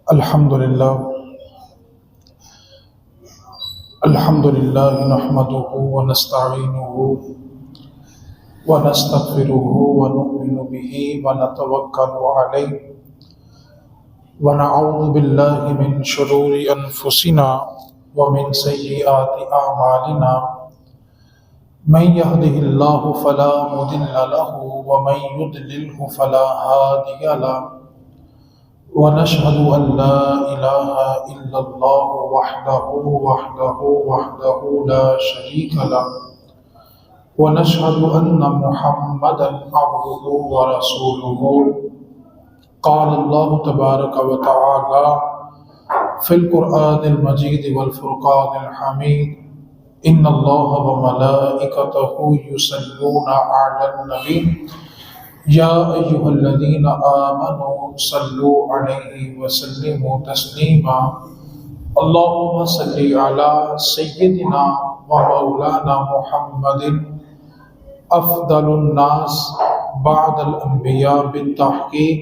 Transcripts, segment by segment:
الحمد للہ نحمده ونستعینه ونستغفره ونؤمن به ونتوکل علیہ ونعوذ باللہ من شرور انفسنا ومن سیئات اعمالنا من يهده اللہ فلا مضل له ومن يضلله فلا هادی له ونشهد أن لا إله إلا الله وحده لا شريك له ونشهد أن محمدا عبده ورسوله قال الله تبارك وتعالى في القرآن المجيد والفرقان الحميد إن الله وملائكته يصلون على النبي یا ایھا الذین آمنوا صلوا علیہ وسلموا تسلیما اللہم صلی علی سیدنا و مولانا محمد افضل الناس بعد الانبیاء بالتحقیق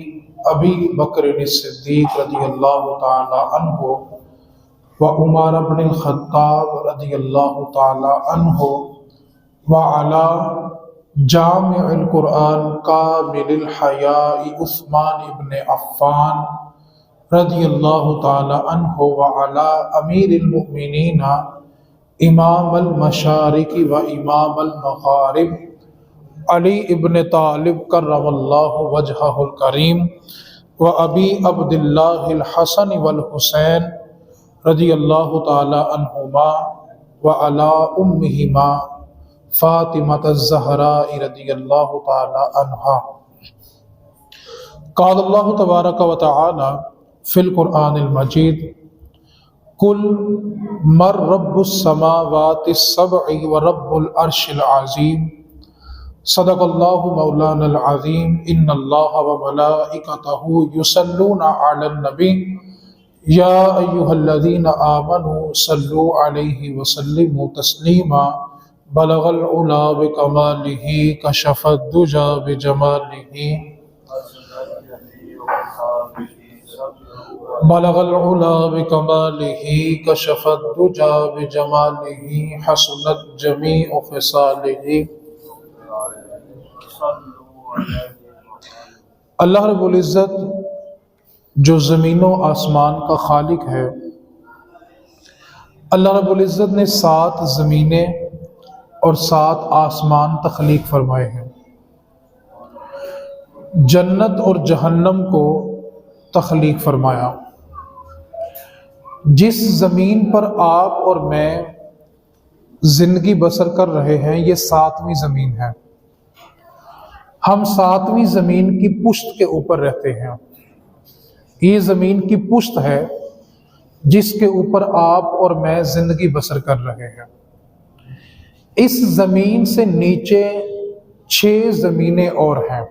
ابی بکر الصدیق رضی اللہ تعالی عنہ و عمر بن الخطاب رضی اللہ تعالی عنہ وعلی جامع القرآن کامل الحیاء عثمان ابن عفان رضی اللہ تعالی عنہ وعلی امیر المؤمنین امام المشارق و امام المغارب علی ابن طالب کرم اللہ وجہہ الکریم و ابی عبداللہ الحسن والحسین رضی اللہ تعالی عنہما وعلی امہما فاطمة الزہراء رضی اللہ تعالی عنہا قال اللہ تبارک و تعالی فی القرآن المجید قل من رب السماوات السبع ورب العرش العظیم صدق اللہ مولانا العظیم ان اللہ وملائکتہ یصلون علی النبی یا ایھا الذین آمنوا صلوا علیہ وسلموا تسلیما بلغ العلا بکمالہ کشف الدجی بجمالہ بلغ العلا بکمالہ کشف الدجی بجمالہ حسنت جمیع خصالہ۔ اللہ رب العزت جو زمین و آسمان کا خالق ہے، اللہ رب العزت نے 7 زمینیں اور 7 آسمان تخلیق فرمائے ہیں۔ جنت اور جہنم کو تخلیق فرمایا۔ جس زمین پر آپ اور میں زندگی بسر کر رہے ہیں یہ 7ویں زمین ہے۔ ہم 7ویں زمین کی پشت کے اوپر رہتے ہیں۔ یہ زمین کی پشت ہے جس کے اوپر آپ اور میں زندگی بسر کر رہے ہیں۔ اس زمین سے نیچے 6 زمینیں اور ہیں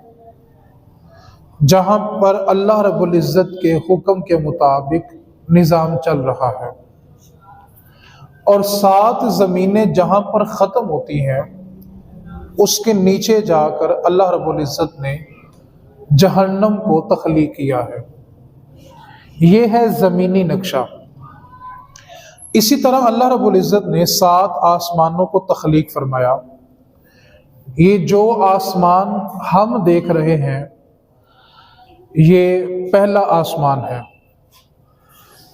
جہاں پر اللہ رب العزت کے حکم کے مطابق نظام چل رہا ہے، اور 7 زمینیں جہاں پر ختم ہوتی ہیں اس کے نیچے جا کر اللہ رب العزت نے جہنم کو تخلیق کیا ہے۔ یہ ہے زمینی نقشہ۔ اسی طرح اللہ رب العزت نے 7 آسمانوں کو تخلیق فرمایا۔ یہ جو آسمان ہم دیکھ رہے ہیں یہ پہلا آسمان ہے،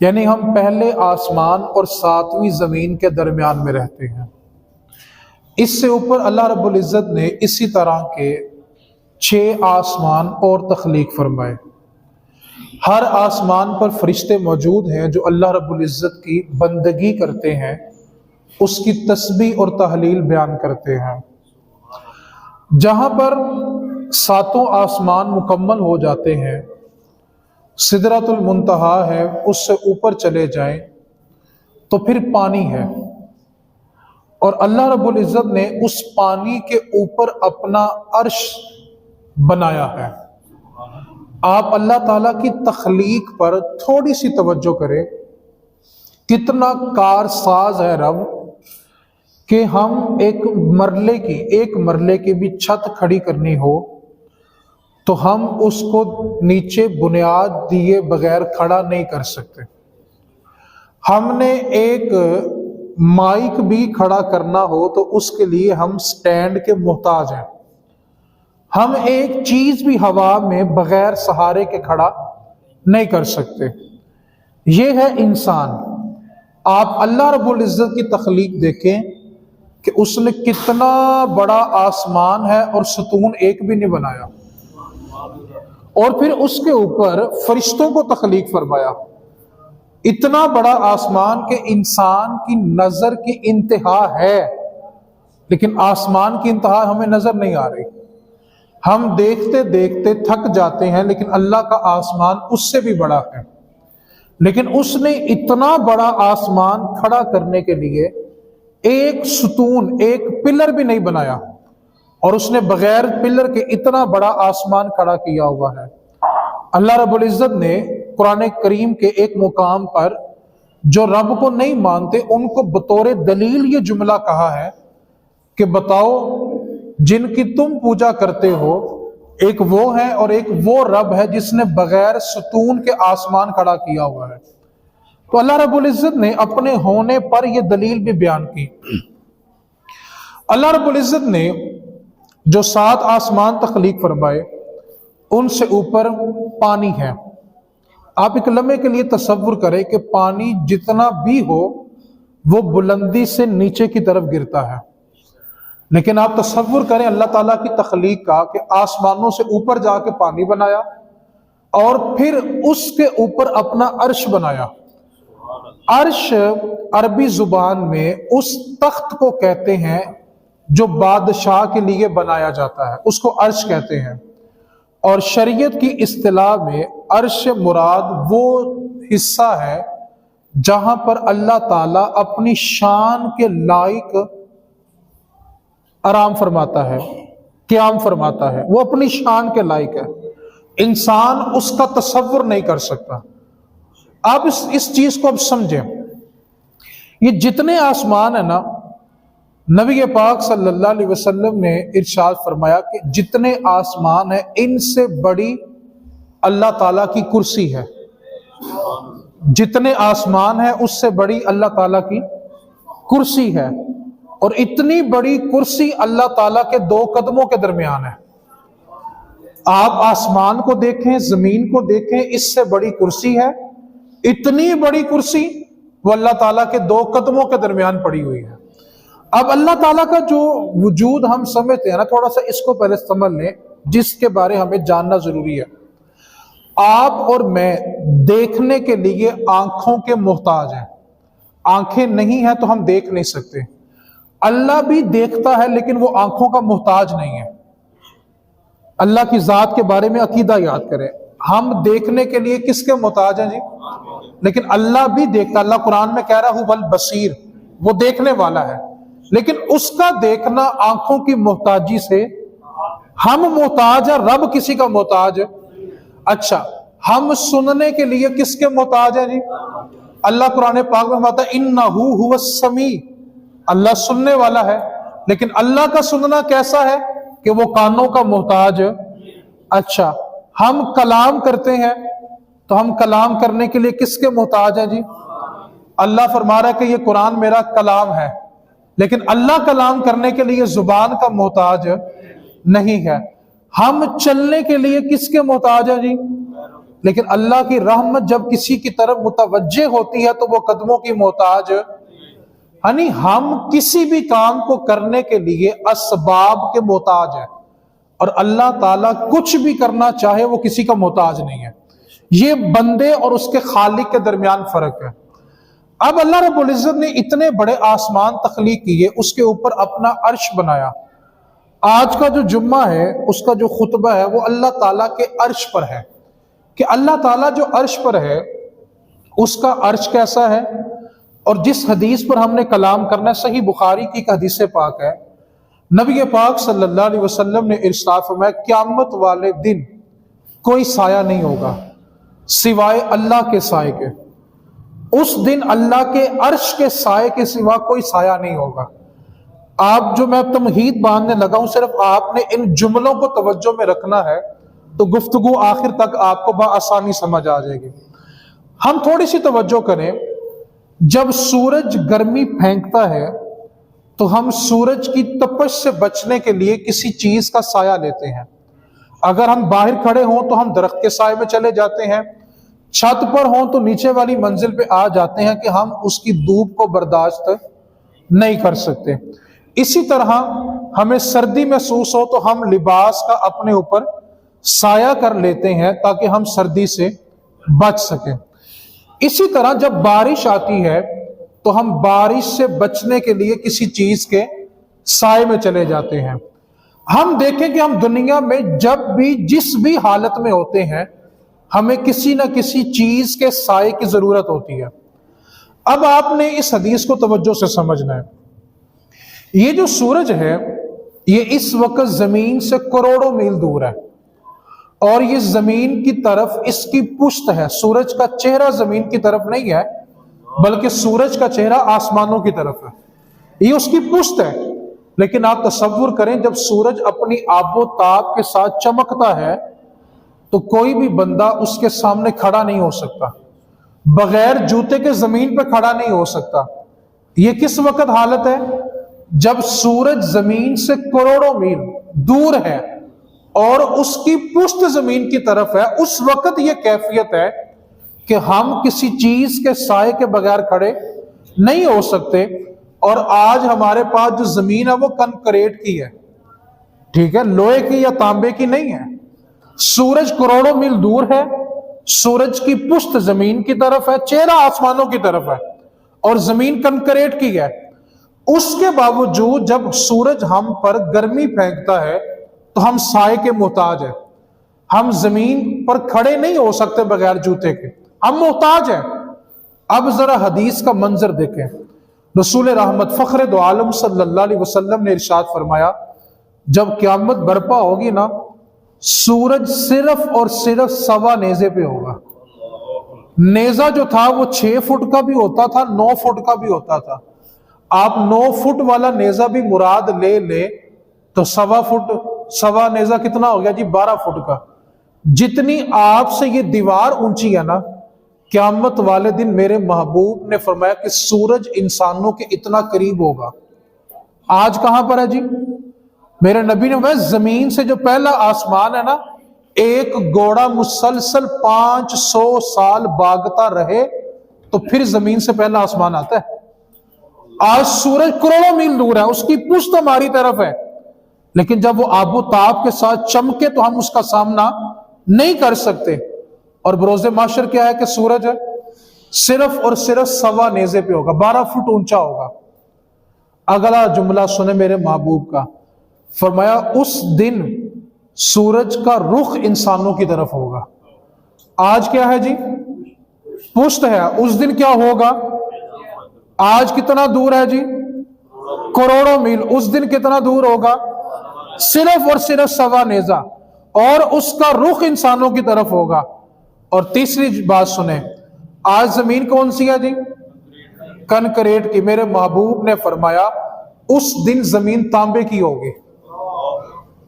یعنی ہم پہلے آسمان اور 7ویں زمین کے درمیان میں رہتے ہیں۔ اس سے اوپر اللہ رب العزت نے اسی طرح کے 6 آسمان اور تخلیق فرمائے۔ ہر آسمان پر فرشتے موجود ہیں جو اللہ رب العزت کی بندگی کرتے ہیں، اس کی تسبیح اور تحلیل بیان کرتے ہیں۔ جہاں پر 7 آسمان مکمل ہو جاتے ہیں، سدرۃ المنتہا ہے، اس سے اوپر چلے جائیں تو پھر پانی ہے، اور اللہ رب العزت نے اس پانی کے اوپر اپنا عرش بنایا ہے۔ آپ اللہ تعالیٰ کی تخلیق پر تھوڑی سی توجہ کریں، کتنا کارساز ہے رب کہ ہم ایک مرلے کی بھی چھت کھڑی کرنی ہو تو ہم اس کو نیچے بنیاد دیے بغیر کھڑا نہیں کر سکتے۔ ہم نے ایک مائک بھی کھڑا کرنا ہو تو اس کے لیے ہم سٹینڈ کے محتاج ہیں۔ ہم ایک چیز بھی ہوا میں بغیر سہارے کے کھڑا نہیں کر سکتے۔ یہ ہے انسان۔ آپ اللہ رب العزت کی تخلیق دیکھیں کہ اس نے کتنا بڑا آسمان ہے اور ستون ایک بھی نہیں بنایا، اور پھر اس کے اوپر فرشتوں کو تخلیق فرمایا۔ اتنا بڑا آسمان کہ انسان کی نظر کی انتہا ہے، لیکن آسمان کی انتہا ہمیں نظر نہیں آ رہی۔ ہم دیکھتے دیکھتے تھک جاتے ہیں، لیکن اللہ کا آسمان اس سے بھی بڑا ہے۔ لیکن اس نے اتنا بڑا آسمان کھڑا کرنے کے لیے ایک ستون، ایک پلر بھی نہیں بنایا، اور اس نے بغیر پلر کے اتنا بڑا آسمان کھڑا کیا ہوا ہے۔ اللہ رب العزت نے قرآن کریم کے ایک مقام پر جو رب کو نہیں مانتے ان کو بطور دلیل یہ جملہ کہا ہے کہ بتاؤ جن کی تم پوجا کرتے ہو ایک وہ ہے اور ایک وہ رب ہے جس نے بغیر ستون کے آسمان کھڑا کیا ہوا ہے۔ تو اللہ رب العزت نے اپنے ہونے پر یہ دلیل بھی بیان کی۔ اللہ رب العزت نے جو 7 آسمان تخلیق فرمائے ان سے اوپر پانی ہے۔ آپ ایک لمحے کے لیے تصور کریں کہ پانی جتنا بھی ہو وہ بلندی سے نیچے کی طرف گرتا ہے، لیکن آپ تصور کریں اللہ تعالیٰ کی تخلیق کا کہ آسمانوں سے اوپر جا کے پانی بنایا اور پھر اس کے اوپر اپنا عرش بنایا۔ عرش عربی زبان میں اس تخت کو کہتے ہیں جو بادشاہ کے لیے بنایا جاتا ہے، اس کو عرش کہتے ہیں۔ اور شریعت کی اصطلاح میں عرش مراد وہ حصہ ہے جہاں پر اللہ تعالیٰ اپنی شان کے لائق آرام فرماتا ہے، قیام فرماتا ہے، وہ اپنی شان کے لائق ہے، انسان اس کا تصور نہیں کر سکتا۔ آپ اس چیز کو اب سمجھیں، یہ جتنے آسمان ہیں نا، نبی پاک صلی اللہ علیہ وسلم نے ارشاد فرمایا کہ جتنے آسمان ہیں ان سے بڑی اللہ تعالیٰ کی کرسی ہے۔ جتنے آسمان ہیں اس سے بڑی اللہ تعالیٰ کی کرسی ہے، اور اتنی بڑی کرسی اللہ تعالیٰ کے 2 قدموں کے درمیان ہے۔ آپ آسمان کو دیکھیں، زمین کو دیکھیں، اس سے بڑی کرسی ہے، اتنی بڑی کرسی وہ اللہ تعالیٰ کے 2 قدموں کے درمیان پڑی ہوئی ہے۔ اب اللہ تعالیٰ کا جو وجود ہم سمجھتے ہیں نا، تھوڑا سا اس کو پہلے سمجھ لیں، جس کے بارے ہمیں جاننا ضروری ہے۔ آپ اور میں دیکھنے کے لیے آنکھوں کے محتاج ہیں۔ آنکھیں نہیں ہیں تو ہم دیکھ نہیں سکتے۔ اللہ بھی دیکھتا ہے لیکن وہ آنکھوں کا محتاج نہیں ہے۔ اللہ کی ذات کے بارے میں عقیدہ یاد کریں، ہم دیکھنے کے لیے کس کے محتاج ہیں جی؟ لیکن اللہ بھی دیکھتا۔ اللہ قرآن میں کہہ رہا ہو والبصیر، وہ دیکھنے والا ہے، لیکن اس کا دیکھنا آنکھوں کی محتاجی سے، ہم محتاج ہیں، رب کسی کا محتاج ہے۔ اچھا، ہم سننے کے لیے کس کے محتاج ہیں جی؟ اللہ قرآن پاک میں فرماتا ہے انہ هو السمیع، اللہ سننے والا ہے، لیکن اللہ کا سننا کیسا ہے کہ وہ کانوں کا محتاج ہے۔ اچھا، ہم کلام کرتے ہیں تو ہم کلام کرنے کے لیے کس کے محتاج ہیں جی؟ اللہ فرما رہا ہے کہ یہ قرآن میرا کلام ہے، لیکن اللہ کلام کرنے کے لیے زبان کا محتاج نہیں ہے۔ ہم چلنے کے لیے کس کے محتاج ہیں جی؟ لیکن اللہ کی رحمت جب کسی کی طرف متوجہ ہوتی ہے تو وہ قدموں کی محتاج، یعنی ہم کسی بھی کام کو کرنے کے لیے اسباب کے محتاج ہیں، اور اللہ تعالیٰ کچھ بھی کرنا چاہے وہ کسی کا محتاج نہیں ہے۔ یہ بندے اور اس کے خالق کے درمیان فرق ہے۔ اب اللہ رب العزت نے اتنے بڑے آسمان تخلیق کیے، اس کے اوپر اپنا عرش بنایا۔ آج کا جو جمعہ ہے اس کا جو خطبہ ہے وہ اللہ تعالیٰ کے عرش پر ہے، کہ اللہ تعالیٰ جو عرش پر ہے اس کا عرش کیسا ہے، اور جس حدیث پر ہم نے کلام کرنا ہے صحیح بخاری کی ایک حدیث پاک ہے۔ نبی پاک صلی اللہ علیہ وسلم نے ارشاد فرمایا قیامت والے دن کوئی سایہ نہیں ہوگا سوائے اللہ کے سائے کے۔ اس دن اللہ کے عرش کے سائے کے سوا کوئی سایہ نہیں ہوگا۔ آپ جو میں تمہید باندھنے لگا ہوں، صرف آپ نے ان جملوں کو توجہ میں رکھنا ہے، تو گفتگو آخر تک آپ کو بآسانی سمجھ آ جائے گی۔ ہم تھوڑی سی توجہ کریں، جب سورج گرمی پھینکتا ہے تو ہم سورج کی تپش سے بچنے کے لیے کسی چیز کا سایہ لیتے ہیں۔ اگر ہم باہر کھڑے ہوں تو ہم درخت کے سائے میں چلے جاتے ہیں، چھت پر ہوں تو نیچے والی منزل پہ آ جاتے ہیں کہ ہم اس کی دھوپ کو برداشت نہیں کر سکتے۔ اسی طرح ہمیں سردی محسوس ہو تو ہم لباس کا اپنے اوپر سایہ کر لیتے ہیں تاکہ ہم سردی سے بچ سکیں۔ اسی طرح جب بارش آتی ہے تو ہم بارش سے بچنے کے لیے کسی چیز کے سائے میں چلے جاتے ہیں۔ ہم دیکھیں کہ ہم دنیا میں جب بھی جس بھی حالت میں ہوتے ہیں ہمیں کسی نہ کسی چیز کے سائے کی ضرورت ہوتی ہے۔ اب آپ نے اس حدیث کو توجہ سے سمجھنا ہے۔ یہ جو سورج ہے یہ اس وقت زمین سے کروڑوں میل دور ہے، اور یہ زمین کی طرف اس کی پشت ہے۔ سورج کا چہرہ زمین کی طرف نہیں ہے بلکہ سورج کا چہرہ آسمانوں کی طرف ہے، یہ اس کی پشت ہے۔ لیکن آپ تصور کریں جب سورج اپنی آب و تاب کے ساتھ چمکتا ہے تو کوئی بھی بندہ اس کے سامنے کھڑا نہیں ہو سکتا، بغیر جوتے کے زمین پہ کھڑا نہیں ہو سکتا۔ یہ کس وقت حالت ہے؟ جب سورج زمین سے کروڑوں میل دور ہے اور اس کی پشت زمین کی طرف ہے، اس وقت یہ کیفیت ہے کہ ہم کسی چیز کے سائے کے بغیر کھڑے نہیں ہو سکتے۔ اور آج ہمارے پاس جو زمین ہے وہ کنکریٹ کی ہے، ٹھیک ہے، لوہے کی یا تانبے کی نہیں ہے۔ سورج کروڑوں میل دور ہے، سورج کی پشت زمین کی طرف ہے، چہرہ آسمانوں کی طرف ہے، اور زمین کنکریٹ کی ہے۔ اس کے باوجود جب سورج ہم پر گرمی پھینکتا ہے تو ہم سائے کے محتاج ہیں، ہم زمین پر کھڑے نہیں ہو سکتے بغیر جوتے کے، ہم محتاج ہیں۔ اب ذرا حدیث کا منظر دیکھیں، رسول رحمت فخر دو عالم صلی اللہ علیہ وسلم نے ارشاد فرمایا جب قیامت برپا ہوگی نا، سورج صرف اور صرف 1.25 نیزے پہ ہوگا۔ نیزہ جو تھا وہ 6 فٹ کا بھی ہوتا تھا، 9 فٹ کا بھی ہوتا تھا۔ آپ 9 فٹ والا نیزہ بھی مراد لے لے تو 1.25 فٹ، 1.25 نیزہ کتنا ہو گیا جی؟ 12 فٹ کا۔ جتنی آپ سے یہ دیوار اونچی ہے نا، قیامت والے دن میرے محبوب نے فرمایا کہ سورج انسانوں کے اتنا قریب ہوگا۔ آج کہاں پر ہے جی؟ میرے نبی نے فرمایا زمین سے جو پہلا آسمان ہے نا، ایک گھوڑا مسلسل 500 سال بھاگتا رہے تو پھر زمین سے پہلا آسمان آتا ہے۔ آج سورج کروڑوں میل دور ہے، اس کی پشت ہماری طرف ہے، لیکن جب وہ آب و تاب کے ساتھ چمکے تو ہم اس کا سامنا نہیں کر سکتے۔ اور بروز محشر کیا ہے کہ سورج صرف اور صرف 1.25 نیزے پہ ہوگا، 12 فٹ اونچا ہوگا۔ اگلا جملہ سنے میرے محبوب کا، فرمایا اس دن سورج کا رخ انسانوں کی طرف ہوگا۔ آج کیا ہے جی؟ پشت ہے۔ اس دن کیا ہوگا؟ آج کتنا دور ہے جی؟ کروڑوں میل۔ اس دن کتنا دور ہوگا؟ صرف اور صرف 1.25 نیزہ، اور اس کا رخ انسانوں کی طرف ہوگا۔ اور تیسری بات سنیں، آج زمین کون سی ہے جی؟ کنکریٹ کی۔ میرے محبوب نے فرمایا اس دن زمین تانبے کی ہوگی۔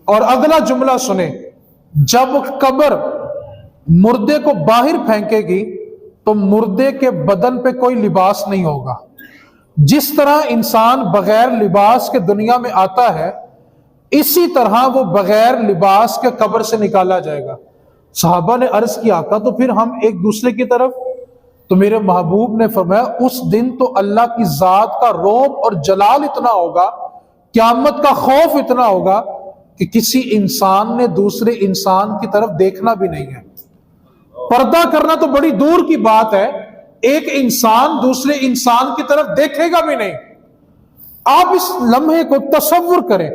اور اگلا جملہ سنیں، جب قبر مردے کو باہر پھینکے گی تو مردے کے بدن پہ کوئی لباس نہیں ہوگا۔ جس طرح انسان بغیر لباس کے دنیا میں آتا ہے، اسی طرح وہ بغیر لباس کے قبر سے نکالا جائے گا۔ صحابہ نے عرض کیا آقا تو پھر ہم ایک دوسرے کی طرف؟ تو میرے محبوب نے فرمایا اس دن تو اللہ کی ذات کا رعب اور جلال اتنا ہوگا، قیامت کا خوف اتنا ہوگا کہ کسی انسان نے دوسرے انسان کی طرف دیکھنا بھی نہیں ہے۔ پردہ کرنا تو بڑی دور کی بات ہے، ایک انسان دوسرے انسان کی طرف دیکھے گا بھی نہیں۔ آپ اس لمحے کو تصور کریں،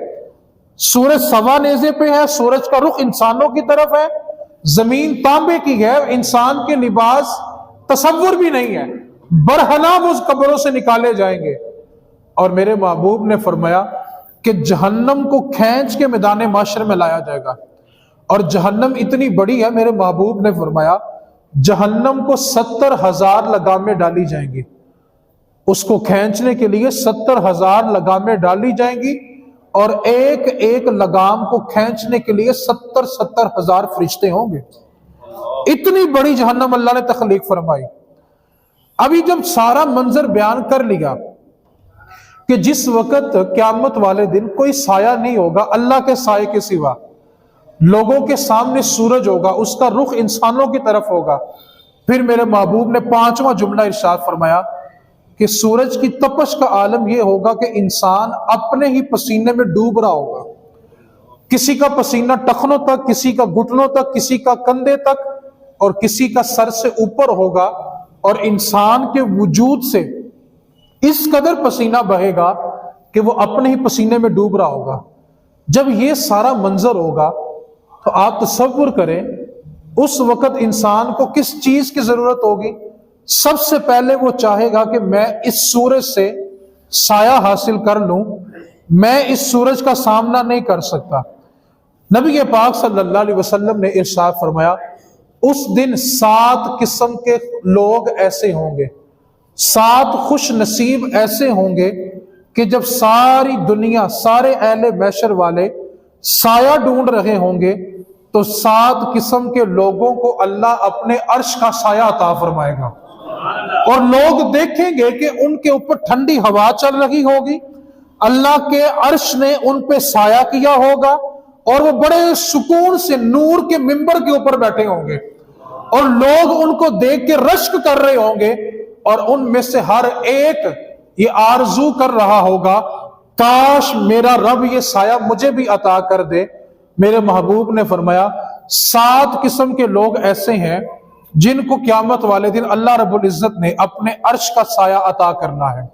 سورج 1.25 نیزے پہ ہے، سورج کا رخ انسانوں کی طرف ہے، زمین تانبے کی ہے، انسان کے لباس تصور بھی نہیں ہے، برہنہ اس قبروں سے نکالے جائیں گے۔ اور میرے محبوب نے فرمایا کہ جہنم کو کھینچ کے میدان معاشر میں لایا جائے گا، اور جہنم اتنی بڑی ہے، میرے محبوب نے فرمایا جہنم کو 70,000 لگامیں ڈالی جائیں گی، اس کو کھینچنے کے لیے 70,000 لگامیں ڈالی جائیں گی، اور ایک ایک لگام کو کھینچنے کے لیے 70,000 فرشتے ہوں گے. اتنی بڑی جہنم اللہ نے تخلیق فرمائی. ابھی جب سارا منظر بیان کر لیا کہ جس وقت قیامت والے دن کوئی سایہ نہیں ہوگا اللہ کے سائے کے سوا، لوگوں کے سامنے سورج ہوگا، اس کا رخ انسانوں کی طرف ہوگا، پھر میرے محبوب نے 5واں جملہ ارشاد فرمایا کہ سورج کی تپش کا عالم یہ ہوگا کہ انسان اپنے ہی پسینے میں ڈوب رہا ہوگا. کسی کا پسینہ ٹخنوں تک، کسی کا گھٹنوں تک، کسی کا کندھے تک، اور کسی کا سر سے اوپر ہوگا، اور انسان کے وجود سے اس قدر پسینہ بہے گا کہ وہ اپنے ہی پسینے میں ڈوب رہا ہوگا. جب یہ سارا منظر ہوگا تو آپ تصور کریں اس وقت انسان کو کس چیز کی ضرورت ہوگی. سب سے پہلے وہ چاہے گا کہ میں اس سورج سے سایہ حاصل کر لوں، میں اس سورج کا سامنا نہیں کر سکتا. نبی پاک صلی اللہ علیہ وسلم نے ارشاد فرمایا اس دن 7 قسم کے لوگ ایسے ہوں گے، 7 خوش نصیب ایسے ہوں گے کہ جب ساری دنیا، سارے اہل محشر والے سایہ ڈھونڈ رہے ہوں گے تو 7 قسم کے لوگوں کو اللہ اپنے عرش کا سایہ عطا فرمائے گا، اور لوگ دیکھیں گے کہ ان کے اوپر ٹھنڈی ہوا چل رہی ہوگی، اللہ کے عرش نے ان پہ سایہ کیا ہوگا، اور وہ بڑے سکون سے نور کے منبر کے اوپر بیٹھے ہوں گے، اور لوگ ان کو دیکھ کے رشک کر رہے ہوں گے، اور ان میں سے ہر ایک یہ آرزو کر رہا ہوگا کاش میرا رب یہ سایہ مجھے بھی عطا کر دے. میرے محبوب نے فرمایا 7 قسم کے لوگ ایسے ہیں جن کو قیامت والے دن اللہ رب العزت نے اپنے عرش کا سایہ عطا کرنا ہے.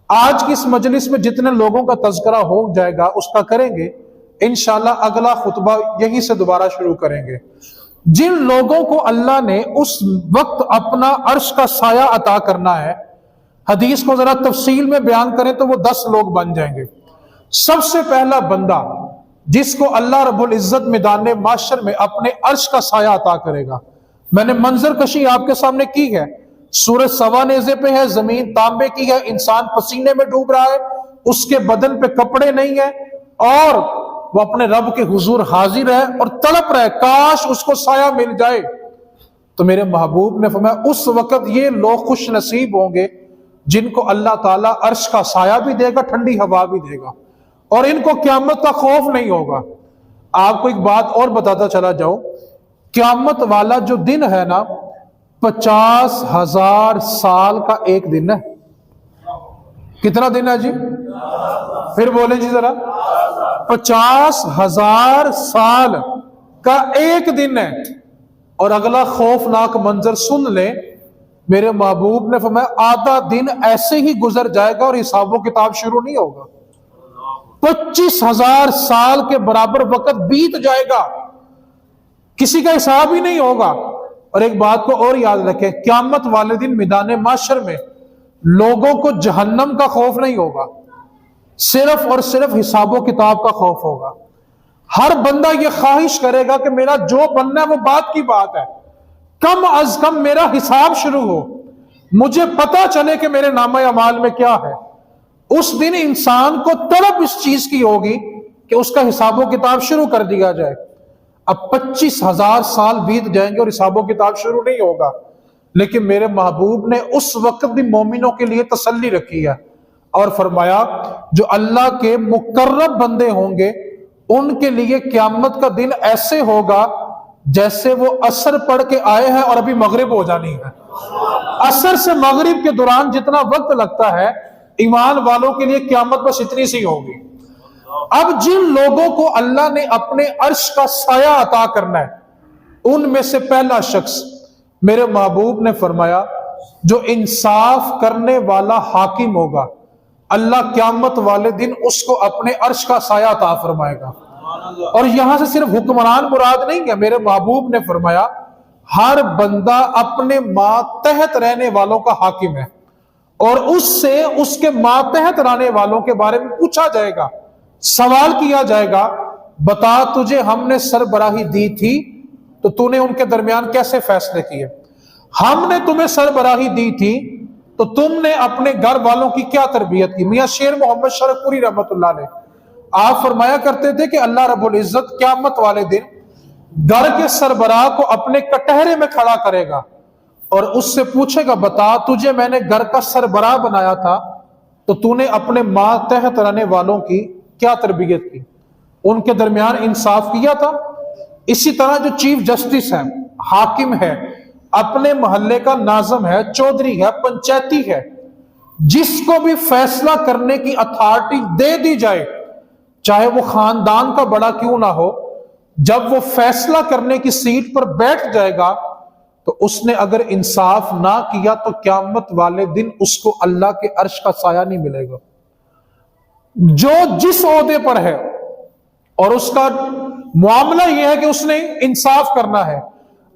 آج کی اس مجلس میں جتنے لوگوں کا تذکرہ ہو جائے گا اس کا کریں گے، انشاءاللہ اگلا خطبہ یہی سے دوبارہ شروع کریں گے. جن لوگوں کو اللہ نے اس وقت اپنا عرش کا سایہ عطا کرنا ہے، حدیث کو ذرا تفصیل میں بیان کریں تو وہ 10 لوگ بن جائیں گے. سب سے پہلا بندہ جس کو اللہ رب العزت میدان محشر میں اپنے عرش کا سایہ عطا کرے گا، میں نے منظر کشی آپ کے سامنے کی ہے. سورج سوا نیزے پہ ہے، زمین تانبے کی ہے، انسان پسینے میں ڈوب رہا ہے، اس کے بدن پہ کپڑے نہیں ہیں، اور وہ اپنے رب کے حضور حاضر ہے اور تڑپ رہا ہے کاش اس کو سایہ مل جائے. تو میرے محبوب نے فرمایا اس وقت یہ لوگ خوش نصیب ہوں گے جن کو اللہ تعالیٰ عرش کا سایہ بھی دے گا، ٹھنڈی ہوا بھی دے گا، اور ان کو قیامت کا خوف نہیں ہوگا. آپ کو ایک بات اور بتاتا چلا جاؤں، قیامت والا جو دن ہے نا 50,000 سال کا ایک دن ہے. کتنا دن ہے جی؟ پھر بولیں جی ذرا. 50,000 سال کا ایک دن ہے. اور اگلا خوفناک منظر سن لیں، میرے محبوب نے فرمایا آدھا دن ایسے ہی گزر جائے گا اور حساب و کتاب شروع نہیں ہوگا. 25,000 سال کے برابر وقت بیت جائے گا، کسی کا حساب ہی نہیں ہوگا. اور ایک بات کو اور یاد رکھیں، قیامت والے دن میدان محشر میں لوگوں کو جہنم کا خوف نہیں ہوگا، صرف اور صرف حساب و کتاب کا خوف ہوگا. ہر بندہ یہ خواہش کرے گا کہ میرا جو بننا ہے وہ بات کی بات ہے، کم از کم میرا حساب شروع ہو، مجھے پتا چلے کہ میرے نامہ اعمال میں کیا ہے. اس دن انسان کو طلب اس چیز کی ہوگی کہ اس کا حساب و کتاب شروع کر دیا جائے. اب 25,000 سال بیت جائیں گے اور حساب و کتاب شروع نہیں ہوگا، لیکن میرے محبوب نے اس وقت بھی مومنوں کے لیے تسلی رکھی ہے اور فرمایا جو اللہ کے مقرب بندے ہوں گے ان کے لیے قیامت کا دن ایسے ہوگا جیسے وہ عصر پڑھ کے آئے ہیں اور ابھی مغرب ہو جانی ہے. عصر سے مغرب کے دوران جتنا وقت لگتا ہے ایمان والوں کے لیے قیامت بس اتنی سی ہوگی. اب جن لوگوں کو اللہ نے اپنے عرش کا سایہ عطا کرنا ہے ان میں سے پہلا شخص میرے محبوب نے فرمایا جو انصاف کرنے والا حاکم ہوگا، اللہ قیامت والے دن اس کو اپنے عرش کا سایہ عطا فرمائے گا. اور یہاں سے صرف حکمران مراد نہیں ہے، میرے محبوب نے فرمایا ہر بندہ اپنے ماتحت رہنے والوں کا حاکم ہے، اور اس سے اس کے ماتحت رہنے والوں کے بارے میں پوچھا جائے گا، سوال کیا جائے گا بتا تجھے ہم نے سربراہی دی تھی تو تو نے ان کے درمیان کیسے فیصلے کیے، ہم نے تمہیں سربراہی دی تھی تو تم نے اپنے گھر والوں کی کیا تربیت کی. میاں شیر محمد شرف پوری رحمت اللہ علیہ آپ فرمایا کرتے تھے کہ اللہ رب العزت قیامت والے دن گھر کے سربراہ کو اپنے کٹہرے میں کھڑا کرے گا اور اس سے پوچھے گا بتا تجھے میں نے گھر کا سربراہ بنایا تھا تو تو نے اپنے ماتحت رہنے والوں کی کیا تربیت کی، ان کے درمیان انصاف کیا تھا؟ اسی طرح جو چیف جسٹس ہے، حاکم ہے، اپنے محلے کا ناظم ہے، چودھری ہے، پنچایتی ہے، جس کو بھی فیصلہ کرنے کی اتھارٹی دے دی جائے، چاہے وہ خاندان کا بڑا کیوں نہ ہو، جب وہ فیصلہ کرنے کی سیٹ پر بیٹھ جائے گا تو اس نے اگر انصاف نہ کیا تو قیامت والے دن اس کو اللہ کے عرش کا سایہ نہیں ملے گا۔ جو جس عہدے پر ہے اور اس کا معاملہ یہ ہے کہ اس نے انصاف کرنا ہے،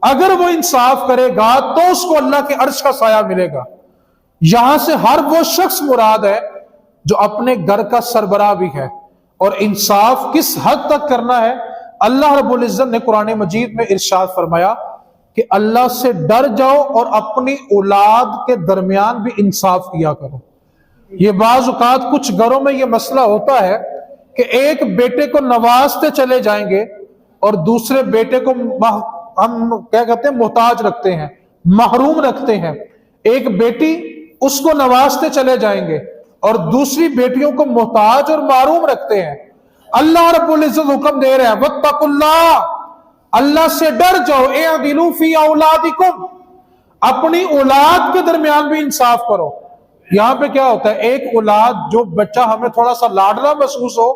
اگر وہ انصاف کرے گا تو اس کو اللہ کے عرش کا سایہ ملے گا۔ یہاں سے ہر وہ شخص مراد ہے جو اپنے گھر کا سربراہ بھی ہے۔ اور انصاف کس حد تک کرنا ہے؟ اللہ رب العزت نے قرآن مجید میں ارشاد فرمایا کہ اللہ سے ڈر جاؤ اور اپنی اولاد کے درمیان بھی انصاف کیا کرو۔ یہ بعض اوقات کچھ گھروں میں یہ مسئلہ ہوتا ہے کہ ایک بیٹے کو نوازتے چلے جائیں گے اور دوسرے بیٹے کو ہم کیا کہتے ہیں محتاج رکھتے ہیں، محروم رکھتے ہیں۔ ایک بیٹی اس کو نوازتے چلے جائیں گے اور دوسری بیٹیوں کو محتاج اور محروم رکھتے ہیں۔ اللہ رب العزت حکم دے رہے ہیں واتقوا اللہ، اللہ سے ڈر جاؤ، اعدلوا فی اولادکم، اپنی اولاد کے درمیان بھی انصاف کرو۔ یہاں پہ کیا ہوتا ہے، ایک اولاد جو بچہ ہمیں تھوڑا سا لاڈلا محسوس ہو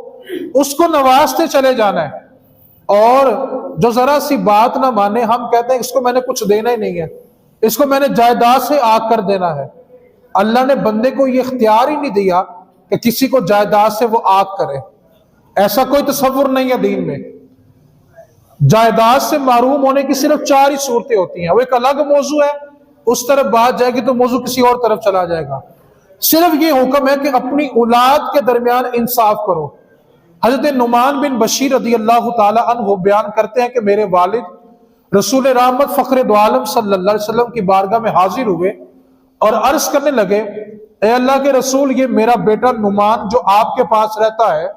اس کو نوازتے چلے جانا ہے، اور جو ذرا سی بات نہ مانے ہم کہتے ہیں اس کو میں نے کچھ دینا ہی نہیں ہے، اس کو میں نے جائیداد سے آگ کر دینا ہے۔ اللہ نے بندے کو یہ اختیار ہی نہیں دیا کہ کسی کو جائیداد سے وہ آگ کرے، ایسا کوئی تصور نہیں ہے دین میں۔ جائیداد سے محروم ہونے کی صرف 4 ہی صورتیں ہوتی ہیں، وہ ایک الگ موضوع ہے، اس طرف بات جائے گی تو موضوع کسی اور طرف چلا جائے گا۔ صرف یہ حکم ہے کہ اپنی اولاد کے درمیان انصاف کرو۔ حضرت نعمان بن بشیر رضی اللہ تعالی عنہ بیان کرتے ہیں کہ میرے والد رسول رحمت فخر دو عالم صلی اللہ علیہ وسلم کی بارگاہ میں حاضر ہوئے اور عرض کرنے لگے اے اللہ کے رسول، یہ میرا بیٹا نعمان جو آپ کے پاس رہتا ہے،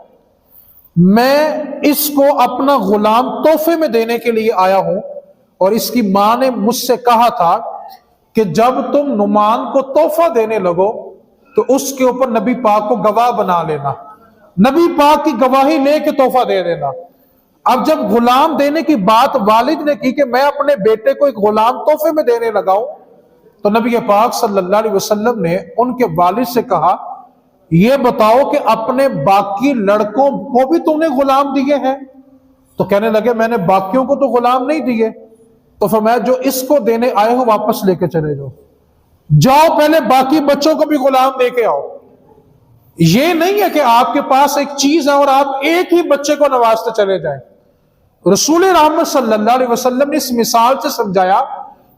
میں اس کو اپنا غلام تحفے میں دینے کے لیے آیا ہوں، اور اس کی ماں نے مجھ سے کہا تھا کہ جب تم نعمان کو تحفہ دینے لگو تو اس کے اوپر نبی پاک کو گواہ بنا لینا، نبی پاک کی گواہی لے کے تحفہ دے دینا۔ اب جب غلام دینے کی بات والد نے کی کہ میں اپنے بیٹے کو ایک غلام تحفے میں دینے لگاؤں، تو نبی پاک صلی اللہ علیہ وسلم نے ان کے والد سے کہا یہ بتاؤ کہ اپنے باقی لڑکوں کو بھی تم نے غلام دیے ہیں؟ تو کہنے لگے میں نے باقیوں کو تو غلام نہیں دیے۔ تو فرمایا جو اس کو دینے آئے ہو واپس لے کے چلے جاؤ، جاؤ پہلے باقی بچوں کو بھی غلام دے کے آؤ۔ یہ نہیں ہے کہ آپ کے پاس ایک چیز ہے اور آپ ایک ہی بچے کو نوازتے چلے جائیں۔ رسول رحمت صلی اللہ علیہ وسلم نے اس مثال سے سمجھایا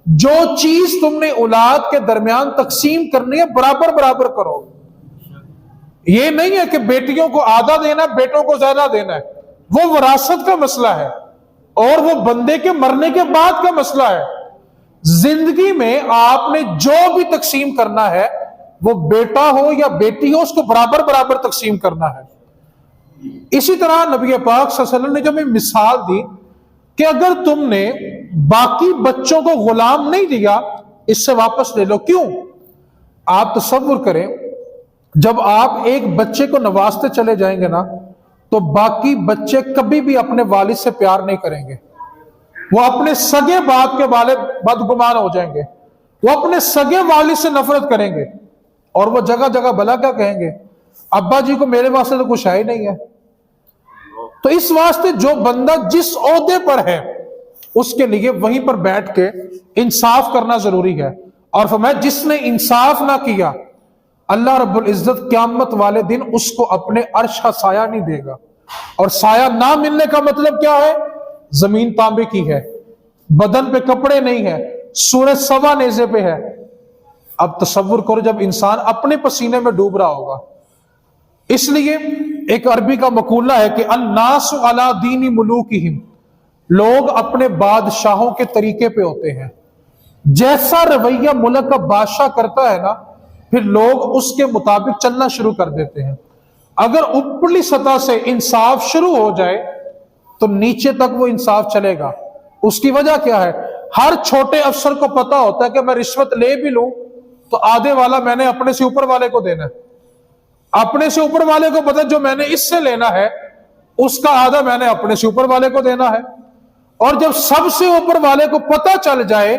جو چیز تم نے اولاد کے درمیان تقسیم کرنی ہے برابر برابر کرو۔ یہ نہیں ہے کہ بیٹیوں کو آدھا دینا ہے بیٹوں کو زیادہ دینا ہے، وہ وراثت کا مسئلہ ہے اور وہ بندے کے مرنے کے بعد کا مسئلہ ہے۔ زندگی میں آپ نے جو بھی تقسیم کرنا ہے وہ بیٹا ہو یا بیٹی ہو اس کو برابر برابر تقسیم کرنا ہے۔ اسی طرح نبی پاک صلی اللہ علیہ وسلم نے جو ہمیں مثال دی کہ اگر تم نے باقی بچوں کو غلام نہیں دیا اس سے واپس لے لو۔ کیوں؟ آپ تصور کریں جب آپ ایک بچے کو نوازتے چلے جائیں گے نا تو باقی بچے کبھی بھی اپنے والد سے پیار نہیں کریں گے، وہ اپنے سگے باپ کے والد بدگمان ہو جائیں گے، وہ اپنے سگے والد سے نفرت کریں گے اور وہ جگہ جگہ بھلا کیا کہیں گے، ابا جی کو میرے واسطے تو کچھ ہے ہی نہیں ہے۔ تو اس واسطے جو بندہ جس عہدے پر ہے اس کے لیے وہیں پر بیٹھ کے انصاف کرنا ضروری ہے۔ اور فرمایا جس نے انصاف نہ کیا اللہ رب العزت قیامت والے دن اس کو اپنے عرش کا سایہ نہیں دے گا۔ اور سایہ نہ ملنے کا مطلب کیا ہے؟ زمین تانبے کی ہے، بدن پہ کپڑے نہیں ہے، سورج سوا نیزے پہ ہے۔ اب تصور کرو جب انسان اپنے پسینے میں ڈوب رہا ہوگا۔ اس لیے ایک عربی کا مقولہ ہے کہ الناس علی دین ملوکہم، لوگ اپنے بادشاہوں کے طریقے پہ ہوتے ہیں۔ جیسا رویہ ملک کا بادشاہ کرتا ہے نا پھر لوگ اس کے مطابق چلنا شروع کر دیتے ہیں۔ اگر اوپرلی سطح سے انصاف شروع ہو جائے تو نیچے تک وہ انصاف چلے گا۔ اس کی وجہ کیا ہے؟ ہر چھوٹے افسر کو پتا ہوتا ہے کہ میں رشوت لے بھی لوں تو آدھے والا میں نے اپنے سے اوپر والے کو دینا ہے، اپنے سے اوپر والے کو پتا جو میں نے اس سے لینا ہے اس کا آدھا میں نے اپنے سے اوپر والے کو دینا ہے۔ اور جب سب سے اوپر والے کو پتا چل جائے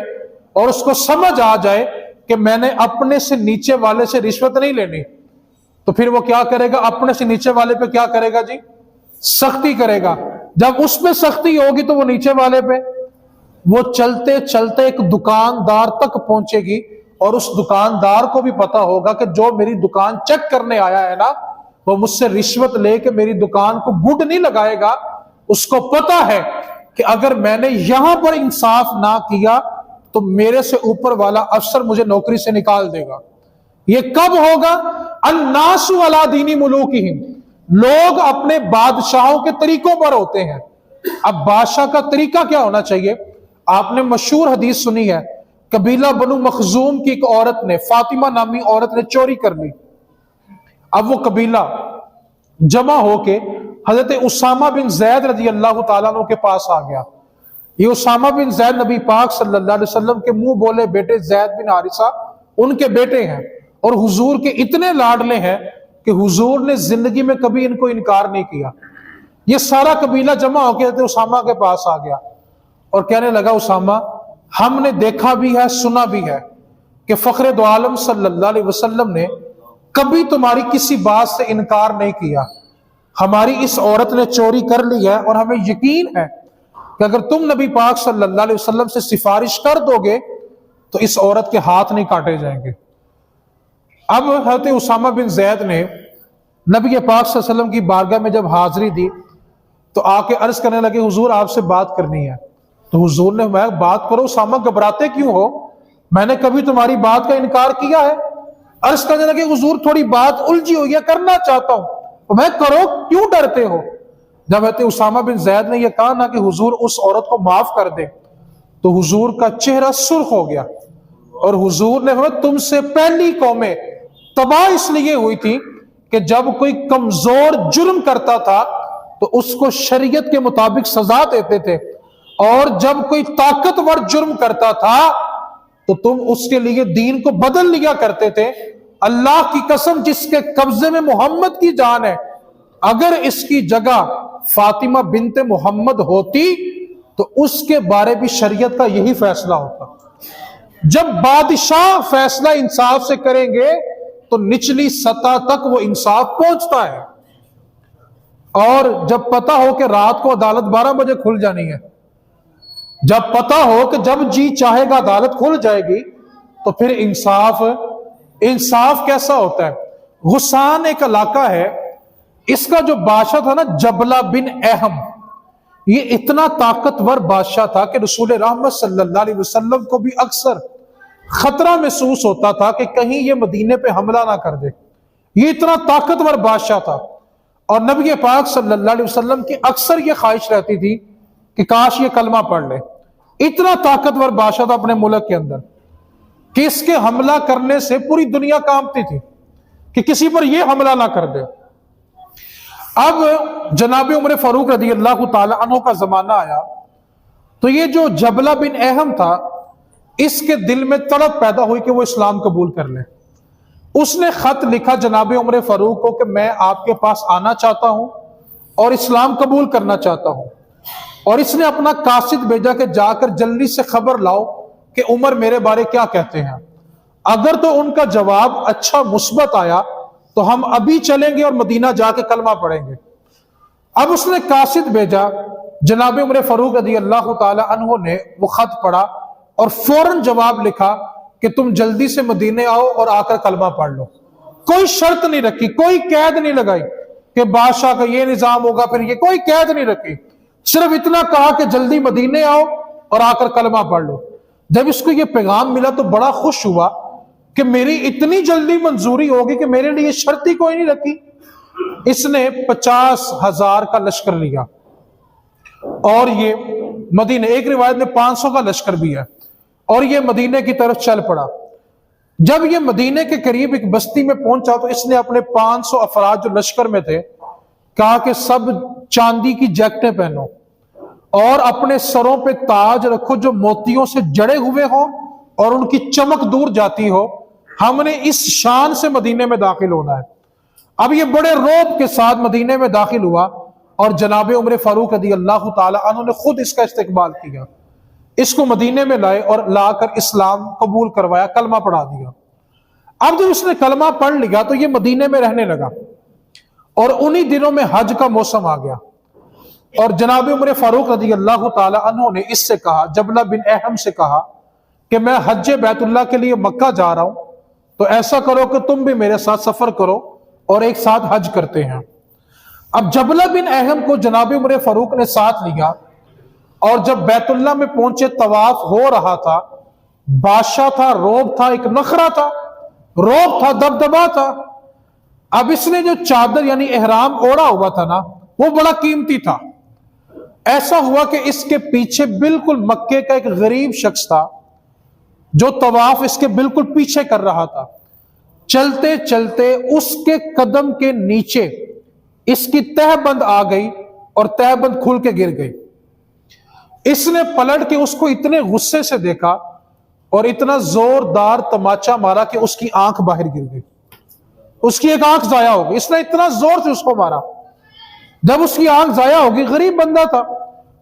اور اس کو سمجھ آ جائے کہ میں نے اپنے سے نیچے والے سے رشوت نہیں لینی، تو پھر وہ کیا کرے گا؟ اپنے سے نیچے والے پہ کیا کرے گا جی؟ سختی کرے گا۔ جب اس پہ سختی ہوگی تو وہ نیچے والے پہ، وہ چلتے چلتے ایک دکاندار تک پہنچے گی اور اس دکاندار کو بھی پتا ہوگا کہ جو میری دکان چیک کرنے آیا ہے نا وہ مجھ سے رشوت لے کے میری دکان کو گڈ نہیں لگائے گا۔ اس کو پتا ہے کہ اگر میں نے یہاں پر انصاف نہ کیا تو میرے سے اوپر والا افسر مجھے نوکری سے نکال دے گا۔ یہ کب ہوگا؟ الناس علی دین ملوکہم، لوگ اپنے بادشاہوں کے طریقوں پر ہوتے ہیں۔ اب بادشاہ کا طریقہ کیا ہونا چاہیے؟ آپ نے مشہور حدیث سنی ہے، قبیلہ بنو مخزوم کی ایک عورت نے، فاطمہ نامی عورت نے چوری کر لی۔ اب وہ قبیلہ جمع ہو کے حضرت اسامہ بن زید رضی اللہ تعالیٰ عنہ کے پاس آ گیا۔ یہ اسامہ بن زید نبی پاک صلی اللہ علیہ وسلم کے منہ بولے بیٹے زید بن حارثہ ان کے بیٹے ہیں، اور حضور کے اتنے لاڈلے ہیں کہ حضور نے زندگی میں کبھی ان کو انکار نہیں کیا۔ یہ سارا قبیلہ جمع ہو کے حضرت اسامہ کے پاس آ گیا اور کہنے لگا اسامہ ہم نے دیکھا بھی ہے سنا بھی ہے کہ فخر دو عالم صلی اللہ علیہ وسلم نے کبھی تمہاری کسی بات سے انکار نہیں کیا، ہماری اس عورت نے چوری کر لی ہے اور ہمیں یقین ہے کہ اگر تم نبی پاک صلی اللہ علیہ وسلم سے سفارش کر دو گے تو اس عورت کے ہاتھ نہیں کاٹے جائیں گے۔ اب حضرت اسامہ بن زید نے نبی پاک صلی اللہ علیہ وسلم کی بارگاہ میں جب حاضری دی تو آ کے عرض کرنے لگے حضور آپ سے بات کرنی ہے۔ تو حضور نے فرمایا بات کرو اسامہ، گھبراتے کیوں ہو؟ میں نے کبھی تمہاری بات کا انکار کیا ہے؟ عرض کرنے لگے حضور تھوڑی بات الجھی ہوئی ہے، کرنا چاہتا ہوں۔ تو میں کرو، کیوں ڈرتے ہو؟ جب حضرت اسامہ بن زید نے یہ کہا نا کہ حضور اس عورت کو معاف کر دے تو حضور کا چہرہ سرخ ہو گیا اور حضور نے فرمایا تم سے پہلی قومیں تباہ اس لیے ہوئی تھی کہ جب کوئی کمزور جرم کرتا تھا تو اس کو شریعت کے مطابق سزا دیتے تھے، اور جب کوئی طاقتور جرم کرتا تھا تو تم اس کے لیے دین کو بدل لیا کرتے تھے۔ اللہ کی قسم جس کے قبضے میں محمد کی جان ہے، اگر اس کی جگہ فاطمہ بنت محمد ہوتی تو اس کے بارے بھی شریعت کا یہی فیصلہ ہوتا۔ جب بادشاہ فیصلہ انصاف سے کریں گے تو نچلی سطح تک وہ انصاف پہنچتا ہے، اور جب پتا ہو کہ رات کو عدالت 12 بجے کھل جانی ہے، جب پتا ہو کہ جب جی چاہے گا عدالت کھل جائے گی، تو پھر انصاف کیسا ہوتا ہے؟ غسان ایک علاقہ ہے، اس کا جو بادشاہ تھا نا جبلہ بن اہم، یہ اتنا طاقتور بادشاہ تھا کہ رسول رحمت صلی اللہ علیہ وسلم کو بھی اکثر خطرہ محسوس ہوتا تھا کہ کہیں یہ مدینے پہ حملہ نہ کر دے۔ یہ اتنا طاقتور بادشاہ تھا، اور نبی پاک صلی اللہ علیہ وسلم کی اکثر یہ خواہش رہتی تھی کہ کاش یہ کلمہ پڑھ لے۔ اتنا طاقتور بادشاہ تھا اپنے ملک کے اندر کہ اس کے حملہ کرنے سے پوری دنیا کانپتی تھی کہ کسی پر یہ حملہ نہ کر دے۔ اب جناب عمر فاروق رضی اللہ تعالی عنہ کا زمانہ آیا تو یہ جو جبلہ بن اہم تھا اس کے دل میں تڑپ پیدا ہوئی کہ وہ اسلام قبول کر لے۔ اس نے خط لکھا جناب عمر فاروق کو کہ میں آپ کے پاس آنا چاہتا ہوں اور اسلام قبول کرنا چاہتا ہوں، اور اس نے اپنا قاصد بھیجا کہ جا کر جلدی سے خبر لاؤ کہ عمر میرے بارے کیا کہتے ہیں۔ اگر تو ان کا جواب اچھا مثبت آیا تو ہم ابھی چلیں گے اور مدینہ جا کے کلمہ پڑھیں گے۔ اب اس نے قاصد بھیجا، جناب عمر فاروق رضی اللہ تعالی عنہ نے وہ خط پڑھا اور فوراً جواب لکھا کہ تم جلدی سے مدینے آؤ اور آ کر کلمہ پڑھ لو۔ کوئی شرط نہیں رکھی، کوئی قید نہیں لگائی کہ بادشاہ کا یہ نظام ہوگا پھر یہ، کوئی قید نہیں رکھی، صرف اتنا کہا کہ جلدی مدینے آؤ اور آ کر کلمہ پڑھ لو۔ جب اس کو یہ پیغام ملا تو بڑا خوش ہوا کہ میری اتنی جلدی منظوری ہوگی کہ میرے لیے شرط ہی کوئی نہیں رکھی۔ اس نے 50,000 کا لشکر لیا اور یہ مدینے، ایک روایت میں 500 کا لشکر بھی ہے، اور یہ مدینے کی طرف چل پڑا۔ جب یہ مدینے کے قریب ایک بستی میں پہنچا تو اس نے اپنے 500 افراد جو لشکر میں تھے کہا کہ سب چاندی کی جیکٹیں پہنو اور اپنے سروں پہ تاج رکھو جو موتیوں سے جڑے ہوئے ہوں اور ان کی چمک دور جاتی ہو، ہم نے اس شان سے مدینے میں داخل ہونا ہے۔ اب یہ بڑے رعب کے ساتھ مدینے میں داخل ہوا اور جناب عمر فاروق رضی اللہ تعالی عنہ نے خود اس کا استقبال کیا، اس کو مدینے میں لائے اور لا کر اسلام قبول کروایا، کلمہ پڑھا دیا۔ اب جب اس نے کلمہ پڑھ لیا تو یہ مدینے میں رہنے لگا اور انہی دنوں میں حج کا موسم آ گیا، اور جناب عمر فاروق رضی اللہ تعالی عنہ نے اس سے کہا، جبلہ بن احم سے کہا کہ میں حج بیت اللہ کے لیے مکہ جا رہا ہوں، تو ایسا کرو کہ تم بھی میرے ساتھ سفر کرو اور ایک ساتھ حج کرتے ہیں۔ اب جبلہ بن احم کو جناب عمر فاروق نے ساتھ لیا، اور جب بیت اللہ میں پہنچے طواف ہو رہا تھا، بادشاہ تھا، روب تھا، ایک نخرہ تھا، روب تھا، دبدبا تھا۔ اب اس نے جو چادر یعنی احرام اوڑا ہوا تھا نا، وہ بڑا قیمتی تھا۔ ایسا ہوا کہ اس کے پیچھے بالکل مکے کا ایک غریب شخص تھا جو طواف اس کے بالکل پیچھے کر رہا تھا۔ چلتے چلتے اس کے قدم کے نیچے اس کی تہ بند آ گئی اور تہ بند کھل کے گر گئی۔ اس نے پلٹ کے اس کو اتنے غصے سے دیکھا اور اتنا زوردار تماچا مارا کہ اس کی آنکھ باہر گر گئی، اس کی ایک آنکھ ضائع ہو گئی۔ اس نے اتنا زور سے اس کو مارا، جب اس کی آنکھ ضائع ہوگی، غریب بندہ تھا،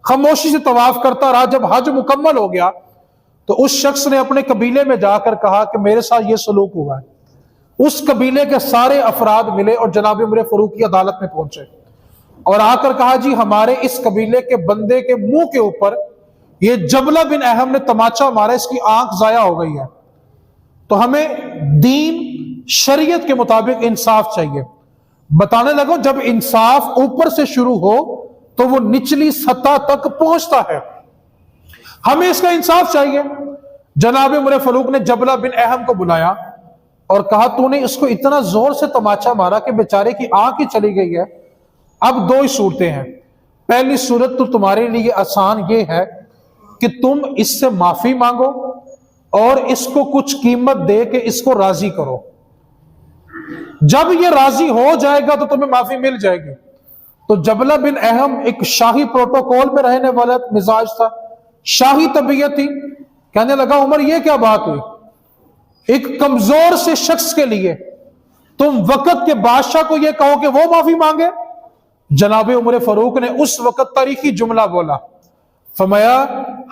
خاموشی سے طواف کرتا رہا۔ جب حج مکمل ہو گیا تو اس شخص نے اپنے قبیلے میں جا کر کہا کہ میرے ساتھ یہ سلوک ہوا ہے۔ اس قبیلے کے سارے افراد ملے اور جناب عمر فاروق کی عدالت میں پہنچے اور آ کر کہا، جی ہمارے اس قبیلے کے بندے کے منہ کے اوپر یہ جبلہ بن احم نے تماچا مارا، اس کی آنکھ ضائع ہو گئی ہے، تو ہمیں دین شریعت کے مطابق انصاف چاہیے۔ بتانے لگا جب انصاف اوپر سے شروع ہو تو وہ نچلی سطح تک پہنچتا ہے، ہمیں اس کا انصاف چاہیے۔ جناب عمر فاروق نے جبلہ بن احم کو بلایا اور کہا، تو نے اس کو اتنا زور سے تماچا مارا کہ بیچارے کی آنکھ ہی چلی گئی ہے۔ اب دو ہی صورتیں ہیں، پہلی صورت تو تمہارے لیے آسان یہ ہے کہ تم اس سے معافی مانگو اور اس کو کچھ قیمت دے کے اس کو راضی کرو، جب یہ راضی ہو جائے گا تو تمہیں معافی مل جائے گی۔ تو جبلہ بن احم ایک شاہی پروٹوکول میں رہنے والا مزاج تھا، شاہی طبیعت تھی، کہنے لگا، عمر یہ کیا بات ہوئی؟ ایک کمزور سے شخص کے لیے تم وقت کے بادشاہ کو یہ کہو کہ وہ معافی مانگے؟ جناب عمر فاروق نے اس وقت تاریخی جملہ بولا، فرمایا،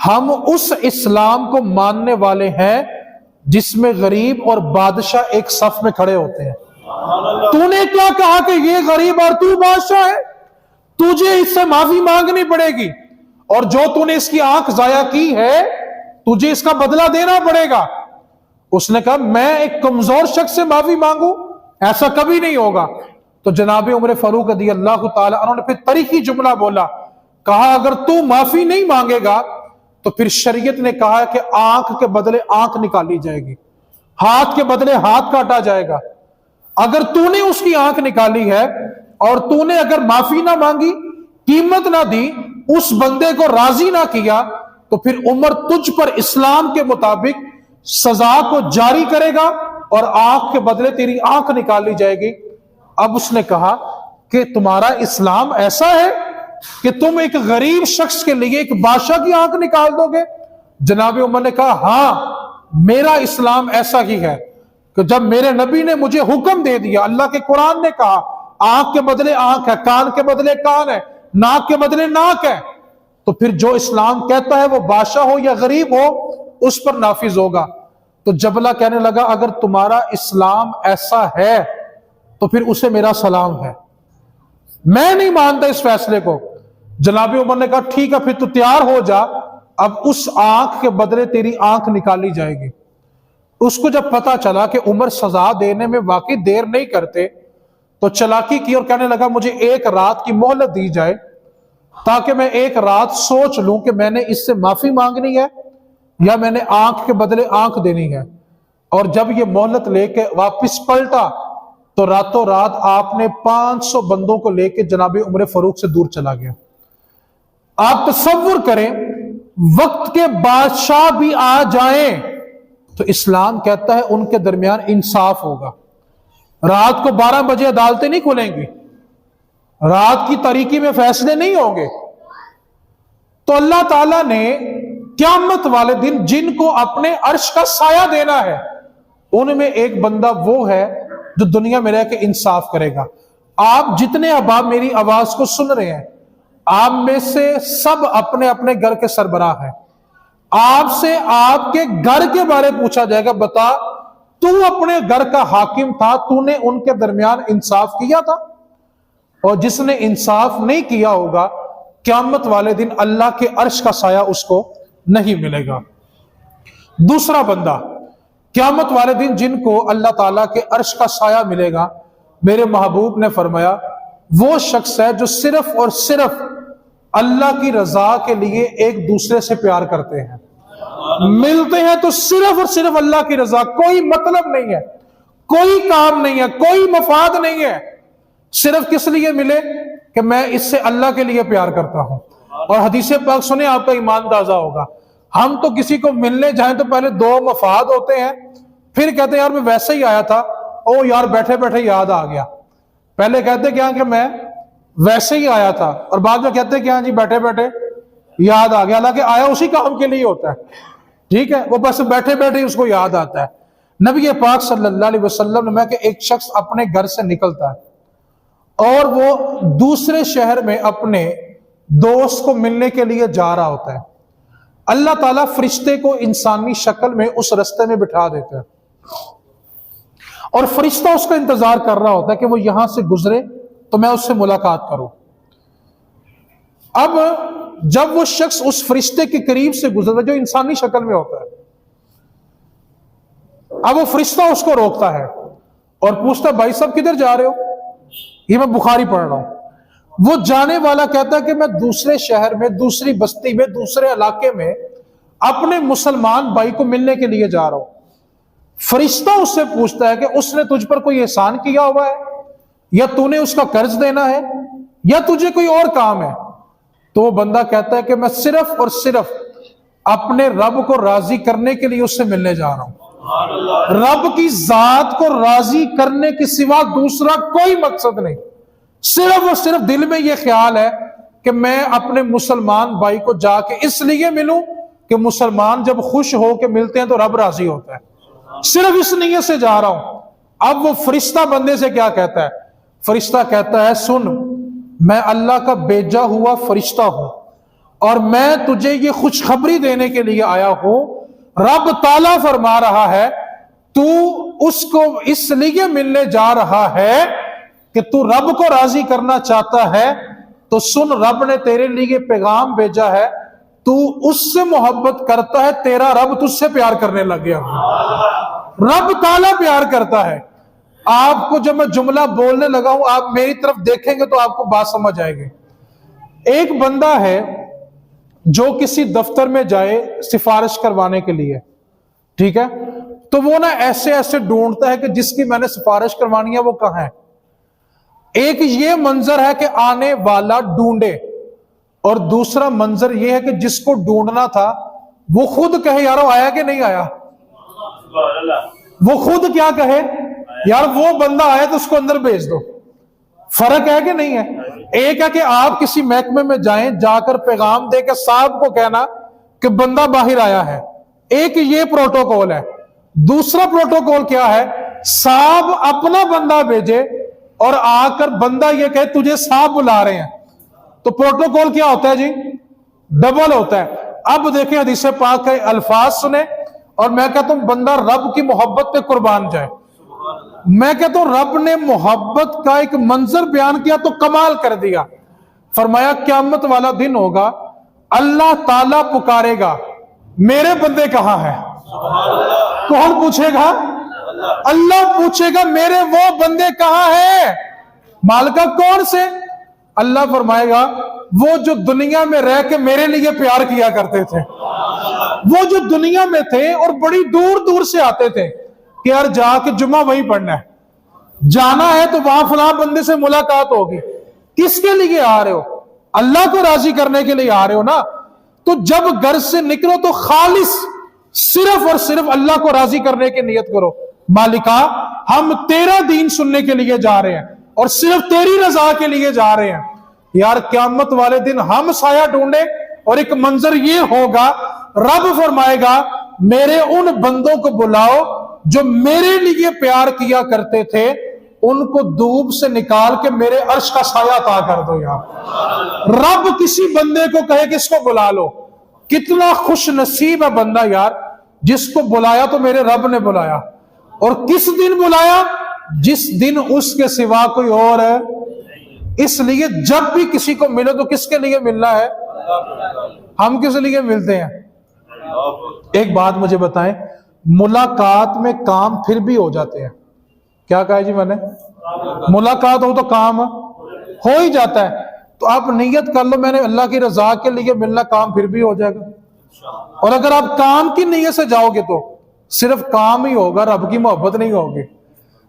ہم اس اسلام کو ماننے والے ہیں جس میں غریب اور بادشاہ ایک صف میں کھڑے ہوتے ہیں۔ تو نے کیا کہا کہ یہ غریب اور تو بادشاہ ہے؟ تجھے اس سے معافی مانگنی پڑے گی، اور جو تو نے اس کی آنکھ ضائع کی ہے تجھے اس کا بدلہ دینا پڑے گا۔ اس نے کہا، میں ایک کمزور شخص سے معافی مانگوں؟ ایسا کبھی نہیں ہوگا۔ تو جناب عمر فاروق رضی اللہ تعالی عنہ نے پھر تاریخی جملہ بولا، کہا، اگر تو معافی نہیں مانگے گا تو پھر شریعت نے کہا کہ آنکھ کے بدلے آنکھ نکالی جائے گی، ہاتھ کے بدلے ہاتھ کاٹا جائے گا۔ اگر تو نے اس کی آنکھ نکالی ہے اور تو نے اگر معافی نہ مانگی، قیمت نہ دی، اس بندے کو راضی نہ کیا، تو پھر عمر تجھ پر اسلام کے مطابق سزا کو جاری کرے گا اور آنکھ کے بدلے تیری آنکھ نکالی جائے گی۔ اب اس نے کہا کہ تمہارا اسلام ایسا ہے کہ تم ایک غریب شخص کے لیے ایک بادشاہ کی آنکھ نکال دو گے؟ جناب عمر نے کہا، ہاں میرا اسلام ایسا ہی ہے کہ جب میرے نبی نے مجھے حکم دے دیا، اللہ کے قرآن نے کہا آنکھ کے بدلے آنکھ ہے، کان کے بدلے کان ہے، ناک کے بدلے ناک ہے، تو پھر جو اسلام کہتا ہے وہ بادشاہ ہو یا غریب ہو اس پر نافذ ہوگا۔ تو جبلہ کہنے لگا، اگر تمہارا اسلام ایسا ہے تو پھر اسے میرا سلام ہے، میں نہیں مانتا اس فیصلے کو۔ جناب عمر نے کہا، ٹھیک ہے، پھر تو تیار ہو جا، اب اس آنکھ کے بدلے تیری آنکھ نکالی جائے گی۔ اس کو جب پتا چلا کہ عمر سزا دینے میں واقعی دیر نہیں کرتے تو چلاکی کی اور کہنے لگا، مجھے ایک رات کی مہلت دی جائے تاکہ میں ایک رات سوچ لوں کہ میں نے اس سے معافی مانگنی ہے یا میں نے آنکھ کے بدلے آنکھ دینی ہے۔ اور جب یہ مہلت لے کے واپس پلٹا تو راتوں رات آپ نے 500 بندوں کو لے کے جناب عمر فاروق سے دور چلا گیا۔ آپ تصور کریں، وقت کے بادشاہ بھی آ جائیں تو اسلام کہتا ہے ان کے درمیان انصاف ہوگا. رات کو 12 بجے عدالتیں نہیں کھلیں گی، رات کی تاریکی میں فیصلے نہیں ہوں گے. تو اللہ تعالیٰ نے قیامت والے دن جن کو اپنے عرش کا سایہ دینا ہے، ان میں ایک بندہ وہ ہے جو دنیا میں رہ کے انصاف کرے گا. آپ جتنے احباب میری آواز کو سن رہے ہیں، آپ میں سے سب اپنے اپنے گھر کے سربراہ ہیں. آپ سے آپ کے گھر کے بارے پوچھا جائے گا، بتا تو اپنے گھر کا حاکم تھا، تو نے ان کے درمیان انصاف کیا تھا؟ اور جس نے انصاف نہیں کیا ہوگا، قیامت والے دن اللہ کے عرش کا سایہ اس کو نہیں ملے گا. دوسرا بندہ قیامت والے دن جن کو اللہ تعالیٰ کے عرش کا سایہ ملے گا، میرے محبوب نے فرمایا وہ شخص ہے جو صرف اور صرف اللہ کی رضا کے لیے ایک دوسرے سے پیار کرتے ہیں. ملتے ہیں تو صرف اور صرف اللہ کی رضا، کوئی مطلب نہیں ہے، کوئی کام نہیں ہے، کوئی مفاد نہیں ہے. صرف کس لیے ملے کہ میں اس سے اللہ کے لیے پیار کرتا ہوں. اور حدیث پاک سنیں، آپ کا ایمان تازہ ہوگا. ہم تو کسی کو ملنے جائیں تو پہلے 2 مفاد ہوتے ہیں، پھر کہتے ہیں یار میں ویسے ہی آیا تھا، او یار بیٹھے بیٹھے یاد آ گیا. پہلے کہتے کیا کہ میں ویسے ہی آیا تھا، اور بعد میں کہتے کیا جی بیٹھے بیٹھے یاد آ گیا. حالانکہ آیا اسی کام کے لیے ہوتا ہے، ٹھیک ہے، وہ بس بیٹھے بیٹھے اس کو یاد آتا ہے. نبی پاک صلی اللہ علیہ وسلم نے کہ ایک شخص اپنے گھر سے نکلتا ہے اور وہ دوسرے شہر میں اپنے دوست کو ملنے کے لیے جا رہا ہوتا ہے. اللہ تعالیٰ فرشتے کو انسانی شکل میں اس رستے میں بٹھا دیتا ہے، اور فرشتہ اس کا انتظار کر رہا ہوتا ہے کہ وہ یہاں سے گزرے تو میں اس سے ملاقات کروں. اب جب وہ شخص اس فرشتے کے قریب سے گزرتا ہے جو انسانی شکل میں ہوتا ہے، اب وہ فرشتہ اس کو روکتا ہے اور پوچھتا ہے بھائی صاحب کدھر جا رہے ہو؟ یہ میں بخاری پڑھ رہا ہوں. وہ جانے والا کہتا ہے کہ میں دوسرے شہر میں، دوسری بستی میں، دوسرے علاقے میں اپنے مسلمان بھائی کو ملنے کے لیے جا رہا ہوں. فرشتہ اس سے پوچھتا ہے کہ اس نے تجھ پر کوئی احسان کیا ہوا ہے، یا تو نے اس کا قرض دینا ہے، یا تجھے کوئی اور کام ہے؟ تو وہ بندہ کہتا ہے کہ میں صرف اور صرف اپنے رب کو راضی کرنے کے لیے اس سے ملنے جا رہا ہوں. رب کی ذات کو راضی کرنے کے سوا دوسرا کوئی مقصد نہیں. صرف اور صرف دل میں یہ خیال ہے کہ میں اپنے مسلمان بھائی کو جا کے اس لیے ملوں کہ مسلمان جب خوش ہو کے ملتے ہیں تو رب راضی ہوتا ہے. صرف اس نیت سے جا رہا ہوں. اب وہ فرشتہ بندے سے کیا کہتا ہے؟ فرشتہ کہتا ہے سن، میں اللہ کا بھیجا ہوا فرشتہ ہوں، اور میں تجھے یہ خوشخبری دینے کے لیے آیا ہوں. رب تعالیٰ فرما رہا ہے تو اس کو اس لیے ملنے جا رہا ہے کہ تو رب کو راضی کرنا چاہتا ہے، تو سن رب نے تیرے لیے پیغام بھیجا ہے، تو اس سے محبت کرتا ہے، تیرا رب تجھ سے پیار کرنے لگ گیا. رب تعالیٰ پیار کرتا ہے. آپ کو جب میں جملہ بولنے لگا ہوں آپ میری طرف دیکھیں گے تو آپ کو بات سمجھ آئے گی. ایک بندہ ہے جو کسی دفتر میں جائے سفارش کروانے کے لیے، ٹھیک ہے، تو وہ نا ایسے ایسے ڈھونڈتا ہے کہ جس کی میں نے سفارش کروانی ہے وہ کہاں ہے. ایک یہ منظر ہے کہ آنے والا ڈھونڈے، اور دوسرا منظر یہ ہے کہ جس کو ڈھونڈنا تھا وہ خود کہے یارو آیا کہ نہیں آیا. وہ خود کیا کہے یار وہ بندہ آیا تو اس کو اندر بھیج دو. فرق ہے کہ نہیں ہے؟ ایک ہے کہ آپ کسی محکمے میں جائیں، جا کر پیغام دے کے صاحب کو کہنا کہ بندہ باہر آیا ہے، ایک یہ پروٹوکول ہے. دوسرا پروٹوکول کیا ہے؟ صاحب اپنا بندہ بھیجے اور آ کر بندہ یہ کہے تجھے صاحب بلا رہے ہیں. تو پروٹوکول کیا ہوتا ہے جی؟ ڈبل ہوتا ہے. اب دیکھیں حدیث پاک کے الفاظ سنیں، اور میں کہتا ہوں بندہ رب کی محبت پہ قربان جائے. میں کہتا ہوں رب نے محبت کا ایک منظر بیان کیا تو کمال کر دیا. فرمایا قیامت والا دن ہوگا، اللہ تعالیٰ پکارے گا میرے بندے کہاں ہیں؟ کون پوچھے گا؟ اللہ پوچھے گا میرے وہ بندے کہاں ہیں؟ مالکہ کون سے؟ اللہ فرمائے گا وہ جو دنیا میں رہ کے میرے لیے پیار کیا کرتے تھے، وہ جو دنیا میں تھے اور بڑی دور دور سے آتے تھے کہ یار جا کے جمعہ وہیں پڑھنا ہے، جانا ہے تو وہاں فلاں بندے سے ملاقات ہوگی. کس کے لیے آ رہے ہو؟ اللہ کو راضی کرنے کے لیے آ رہے ہو نا. تو جب گھر سے نکلو تو خالص صرف اور صرف اللہ کو راضی کرنے کی نیت کرو، مالکا ہم تیرا دین سننے کے لیے جا رہے ہیں اور صرف تیری رضا کے لیے جا رہے ہیں۔ یار قیامت والے دن ہم سایہ ڈھونڈے اور ایک منظر یہ ہوگا، رب فرمائے گا میرے ان بندوں کو بلاؤ جو میرے لیے پیار کیا کرتے تھے، ان کو دھوپ سے نکال کے میرے عرش کا سایہ عطا کر دو۔ یار رب کسی بندے کو کہے کہ اس کو بلا لو، کتنا خوش نصیب ہے بندہ یار جس کو بلایا تو میرے رب نے بلایا۔ اور کس دن بلایا؟ جس دن اس کے سوا کوئی اور ہے۔ اس لیے جب بھی کسی کو ملے تو کس کے لیے ملنا ہے؟ ہم کس لیے ملتے ہیں؟ ایک بات مجھے بتائیں، ملاقات میں کام پھر بھی ہو جاتے ہیں؟ کیا کہا جی میں نے؟ ملاقات ہو تو کام ہو ہی جاتا ہے۔ تو آپ نیت کر لو میں نے اللہ کی رضا کے لیے ملنا، کام پھر بھی ہو جائے گا۔ اور اگر آپ کام کی نیت سے جاؤ گے تو صرف کام ہی ہوگا، رب کی محبت نہیں ہوگی۔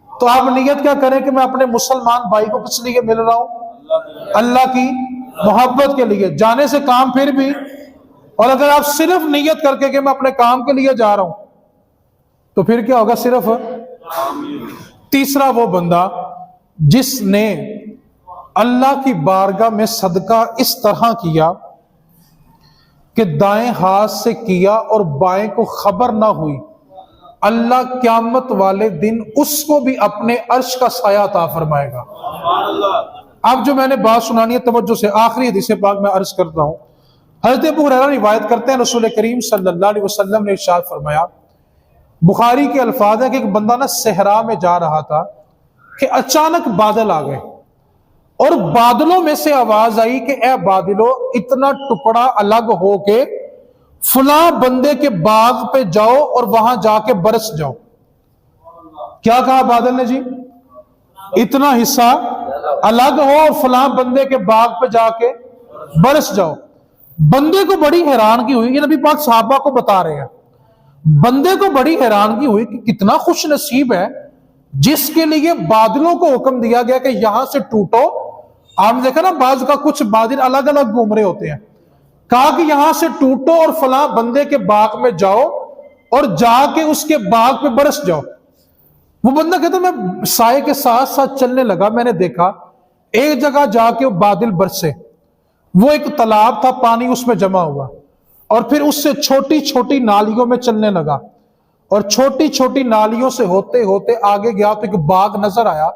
تو آپ نیت کیا کریں کہ میں اپنے مسلمان بھائی کو کس لیے مل رہا ہوں؟ اللہ کی محبت کے لیے۔ جانے سے کام پھر بھی۔ اور اگر آپ صرف نیت کر کے کہ میں اپنے کام کے لیے جا رہا ہوں تو پھر کیا ہوگا؟ صرف۔ تیسرا وہ بندہ جس نے اللہ کی بارگاہ میں صدقہ اس طرح کیا کہ دائیں ہاتھ سے کیا اور بائیں کو خبر نہ ہوئی، اللہ قیامت والے دن اس کو بھی اپنے عرش کا سایہ عطا فرمائے گا۔ اب جو میں نے بات سنانی ہے توجہ سے، آخری حدیث پاک میں عرض کرتا ہوں۔ حضرت ابو ہریرہ روایت کرتے ہیں رسول کریم صلی اللہ علیہ وسلم نے ارشاد فرمایا، بخاری کے الفاظ ہے کہ ایک بندہ نا صحرا میں جا رہا تھا کہ اچانک بادل آ گئے اور بادلوں میں سے آواز آئی کہ اے بادلو اتنا ٹکڑا الگ ہو کے فلاں بندے کے باغ پہ جاؤ اور وہاں جا کے برس جاؤ۔ کیا کہا بادل نے جی؟ اتنا حصہ الگ ہو اور فلاں بندے کے باغ پہ جا کے برس جاؤ۔ بندے کو بڑی حیرانگی ہوئی، یہ نبی پاک صحابہ کو بتا رہے ہیں، بندے کو بڑی حیرانگی ہوئی کہ کتنا خوش نصیب ہے جس کے لیے بادلوں کو حکم دیا گیا کہ یہاں سے ٹوٹو۔ آپ نے دیکھا نا بعض کا کچھ بادل الگ الگ گھوم رہے ہوتے ہیں، کہا کہ یہاں سے ٹوٹو اور فلاں بندے کے باغ میں جاؤ اور جا کے اس کے باغ پہ برس جاؤ۔ وہ بندہ کہتا میں سائے کے ساتھ ساتھ چلنے لگا، میں نے دیکھا ایک جگہ جا کے بادل برسے، وہ ایک تالاب تھا، پانی اس میں جمع ہوا، اور پھر اس سے چھوٹی چھوٹی نالیوں میں چلنے لگا، اور چھوٹی چھوٹی نالیوں سے ہوتے ہوتے آگے گیا تو ایک باغ نظر آیا،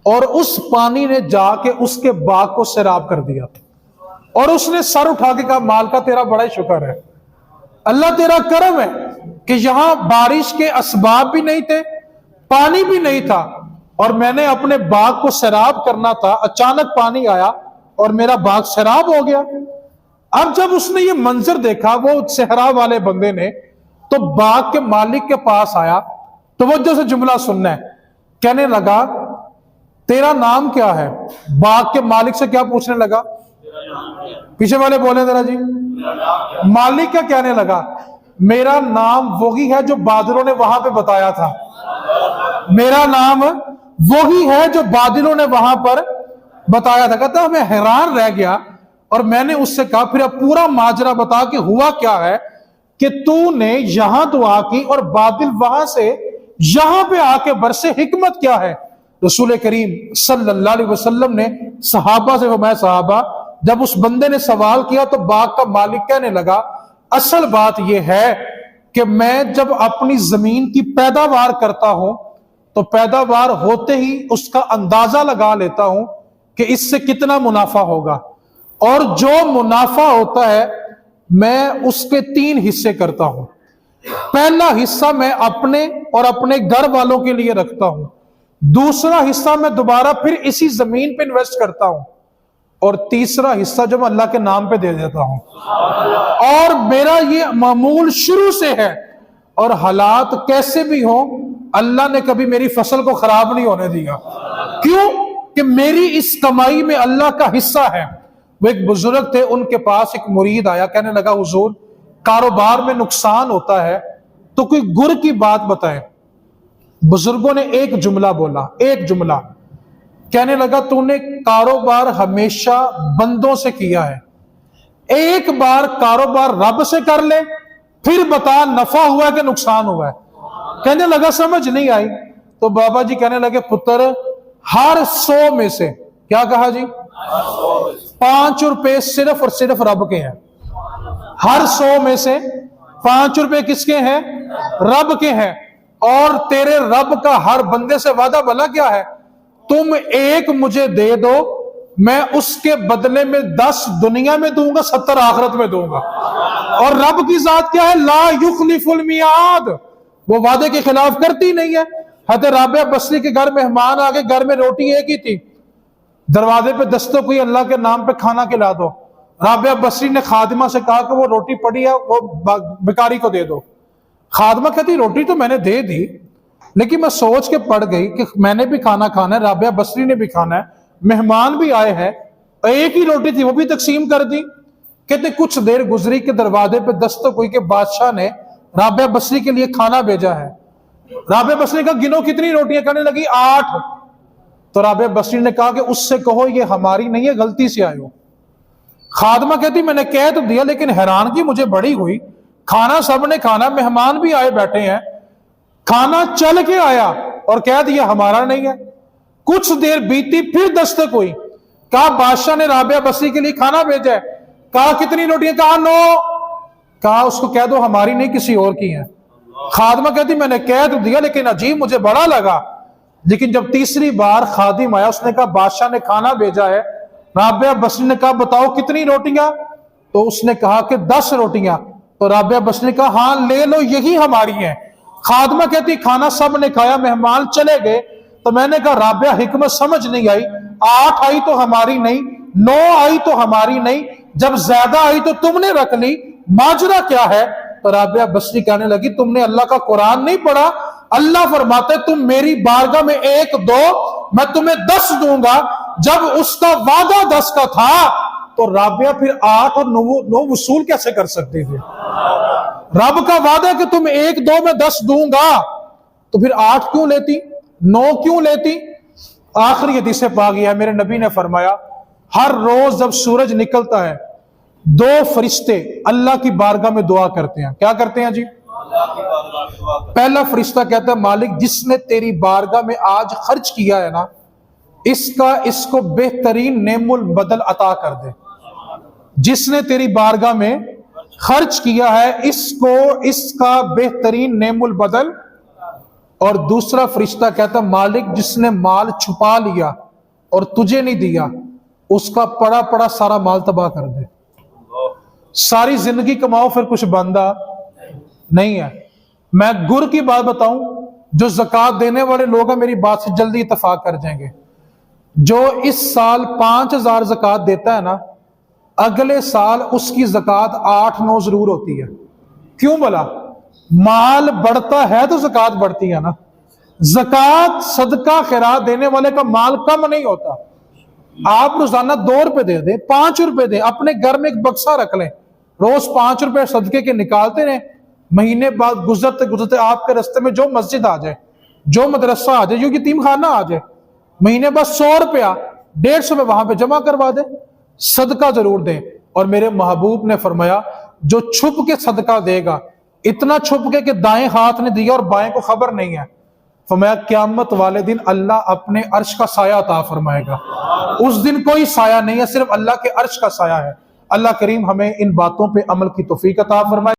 اور اس پانی نے جا کے اس کے باغ کو سیراب کر دیا۔ اور اس نے سر اٹھا کے کہا مالکا تیرا بڑا ہی شکر ہے، اللہ تیرا کرم ہے کہ یہاں بارش کے اسباب بھی نہیں تھے، پانی بھی نہیں تھا، اور میں نے اپنے باغ کو سیراب کرنا تھا، اچانک پانی آیا اور میرا باغ سیراب ہو گیا۔ اب جب اس نے یہ منظر دیکھا وہ صحرا والے بندے نے، تو باغ کے مالک کے پاس آیا، توجہ سے جملہ سننا ہے، کہنے لگا تیرا نام کیا ہے؟ باغ کے مالک سے کیا پوچھنے لگا؟ پیچھے والے بولیں ذرا جی۔ مالک کیا کہنے لگا؟ میرا نام وہی ہے جو بادلوں نے وہاں پہ بتایا تھا، میرا نام وہی ہے جو بادلوں نے وہاں پر بتایا تھا۔ کہتا میں حیران رہ گیا، اور میں نے اس سے کہا پھر اب پورا ماجرا بتا کہ ہوا کیا ہے کہ تو نے یہاں دعا کی اور بادل وہاں سے یہاں پہ آ کے برسے، حکمت کیا ہے؟ رسول کریم صلی اللہ علیہ وسلم نے صحابہ سے فرمایا، صحابہ جب اس بندے نے سوال کیا تو باغ کا مالک کہنے لگا اصل بات یہ ہے کہ میں جب اپنی زمین کی پیداوار کرتا ہوں تو پیداوار ہوتے ہی اس کا اندازہ لگا لیتا ہوں کہ اس سے کتنا منافع ہوگا، اور جو منافع ہوتا ہے میں اس کے 3 حصے کرتا ہوں۔ پہلا حصہ میں اپنے اور اپنے گھر والوں کے لیے رکھتا ہوں، دوسرا حصہ میں دوبارہ پھر اسی زمین پہ انویسٹ کرتا ہوں، اور تیسرا حصہ جو میں اللہ کے نام پہ دے دیتا ہوں۔ اور میرا یہ معمول شروع سے ہے، اور حالات کیسے بھی ہوں اللہ نے کبھی میری فصل کو خراب نہیں ہونے دیا۔ کیوں؟ کہ میری اس کمائی میں اللہ کا حصہ ہے۔ وہ ایک بزرگ تھے، ان کے پاس ایک مرید آیا، کہنے لگا حضور کاروبار میں نقصان ہوتا ہے تو کوئی گر کی بات بتائیں۔ بزرگوں نے ایک جملہ بولا، ایک جملہ، کہنے لگا تو نے کاروبار ہمیشہ بندوں سے کیا ہے، ایک بار کاروبار رب سے کر لے پھر بتا نفع ہوا ہے کہ نقصان ہوا ہے؟ کہنے لگا سمجھ نہیں آئی. تو بابا جی کہنے لگے پتر ہر 100 میں سے، کیا کہا جی، 5 روپے صرف اور صرف رب کے ہیں. ہر 100 میں سے 5 روپے کس کے ہیں؟ رب کے ہیں. اور تیرے رب کا ہر بندے سے وعدہ بھلا کیا ہے؟ تم 1 مجھے دے دو، میں اس کے بدلے میں 10 دنیا میں دوں گا، 70 آخرت میں دوں گا. اور رب کی ذات کیا ہے؟ لا یخلف المیعاد، وہ وعدے کے خلاف کرتی نہیں ہے. حضرت رابعہ بصری کے گھر مہمان آ گئے، گھر میں روٹی ایک ہی تھی. دروازے پہ دستک ہوئی، اللہ کے نام پہ کھانا کھلا دو. رابعہ بصری نے خادمہ سے کہا کہ وہ روٹی پڑی ہے، وہ بیکاری کو دے دو. خادمہ کہتی روٹی تو میں نے دے دی، لیکن میں سوچ کے پڑ گئی کہ میں نے بھی کھانا کھانا ہے، رابعہ بصری نے بھی کھانا ہے، مہمان بھی آئے ہیں، ایک ہی روٹی تھی وہ بھی تقسیم کر دی. کہتے کچھ دیر گزری کہ دروازے پہ دستک ہوئی کہ بادشاہ نے رابعہ بصری کے لیے کھانا بھیجا ہے. رابعہ بصری کا گنو کتنی روٹیاں؟ کہنے لگی 8. تو رابعہ بصری نے کہا کہ اس سے کہو یہ ہماری نہیں ہے، غلطی سے آئے ہو. خادمہ کہتی میں نے کہہ تو دیا، لیکن حیرانگی مجھے بڑی ہوئی، کھانا سب نے کھانا، مہمان بھی آئے بیٹھے ہیں، کھانا چل کے آیا اور کہہ دیا ہمارا نہیں ہے. کچھ دیر بیتی پھر دستک ہوئی، کہا بادشاہ نے رابعہ بصری کے لیے کھانا بھیجا ہے. کہا کتنی روٹیاں؟ کہا 9. کہا اس کو کہہ دو ہماری نہیں، کسی اور کی ہیں. خادمہ کہتی میں نے کہہ تو دیا، لیکن عجیب مجھے بڑا لگا. لیکن جب تیسری بار خادم آیا، اس نے کہا بادشاہ نے کھانا بھیجا ہے. رابعہ بصری نے کہا بتاؤ کتنی روٹیاں؟ تو اس نے کہا کہ 10 روٹیاں. تو رابعہ بصری نے کہا ہاں لے لو، یہی ہماری ہیں. خادمہ کہتی کھانا سب نے کھایا، مہمان چلے گئے. تو میں نے کہا رابعہ حکمت سمجھ نہیں آئی، 8 آئی تو ہماری نہیں، 9 آئی تو ہماری نہیں، جب زیادہ آئی تو تم نے رکھ لی، ماجرا کیا ہے؟ تو رابعہ بصری کہنے لگی تم نے اللہ کا قرآن نہیں پڑھا؟ اللہ فرماتے تم میری بارگاہ میں 1 دو، میں تمہیں 10 دوں گا. جب اس کا وعدہ 10 کا تھا تو رابعہ پھر 8 اور 9 وصول کیسے کر سکتے تھے؟ رب کا وعدہ ہے کہ تم 1 دو میں 10 دوں گا، تو پھر 8 کیوں لیتی، 9 کیوں لیتی؟ آخری حدیث پاک ہے، میرے نبی نے فرمایا ہر روز جب سورج نکلتا ہے 2 فرشتے اللہ کی بارگاہ میں دعا کرتے ہیں. کیا کرتے ہیں جی؟ پہلا فرشتہ کہتا ہے مالک جس نے تیری بارگاہ میں آج خرچ کیا ہے نا، اس کو بہترین نعم البدل عطا کر دے. جس نے تیری بارگاہ میں خرچ کیا ہے اس کا بہترین نعم البدل. اور دوسرا فرشتہ کہتا ہے مالک جس نے مال چھپا لیا اور تجھے نہیں دیا، اس کا پڑا پڑا سارا مال تباہ کر دے. ساری زندگی کماؤ پھر کچھ بندہ نہیں ہے. میں گر کی بات بتاؤں، جو زکوٰۃ دینے والے لوگ ہیں میری بات سے جلدی اتفاق کر جائیں گے. جو اس سال 5000 زکوٰۃ دیتا ہے نا، اگلے سال اس کی زکوٰۃ 8-9 ضرور ہوتی ہے. کیوں بلا؟ مال بڑھتا ہے تو زکوٰۃ بڑھتی ہے نا. زکوٰۃ صدقہ خیرات دینے والے کا مال کم نہیں ہوتا. آپ روزانہ 2 روپے دے دیں، 5 روپے دیں، اپنے گھر میں ایک بکسا رکھ لیں، روز 5 روپے صدقے کے نکالتے رہیں. مہینے بعد گزرتے گزرتے آپ کے رستے میں جو مسجد آ جائے، جو مدرسہ آ جائے، جو یتیم خانہ آ جائے، مہینے بعد 100 روپیہ 150 میں وہاں پہ جمع کروا دیں. صدقہ ضرور دیں. اور میرے محبوب نے فرمایا جو چھپ کے صدقہ دے گا، اتنا چھپ کے کہ دائیں ہاتھ نے دیا اور بائیں کو خبر نہیں ہے، فرمایا قیامت والے دن اللہ اپنے عرش کا سایہ عطا فرمائے گا. اس دن کوئی سایہ نہیں ہے، صرف اللہ کے عرش کا سایہ ہے. اللہ کریم ہمیں ان باتوں پہ عمل کی توفیق عطا فرمائے.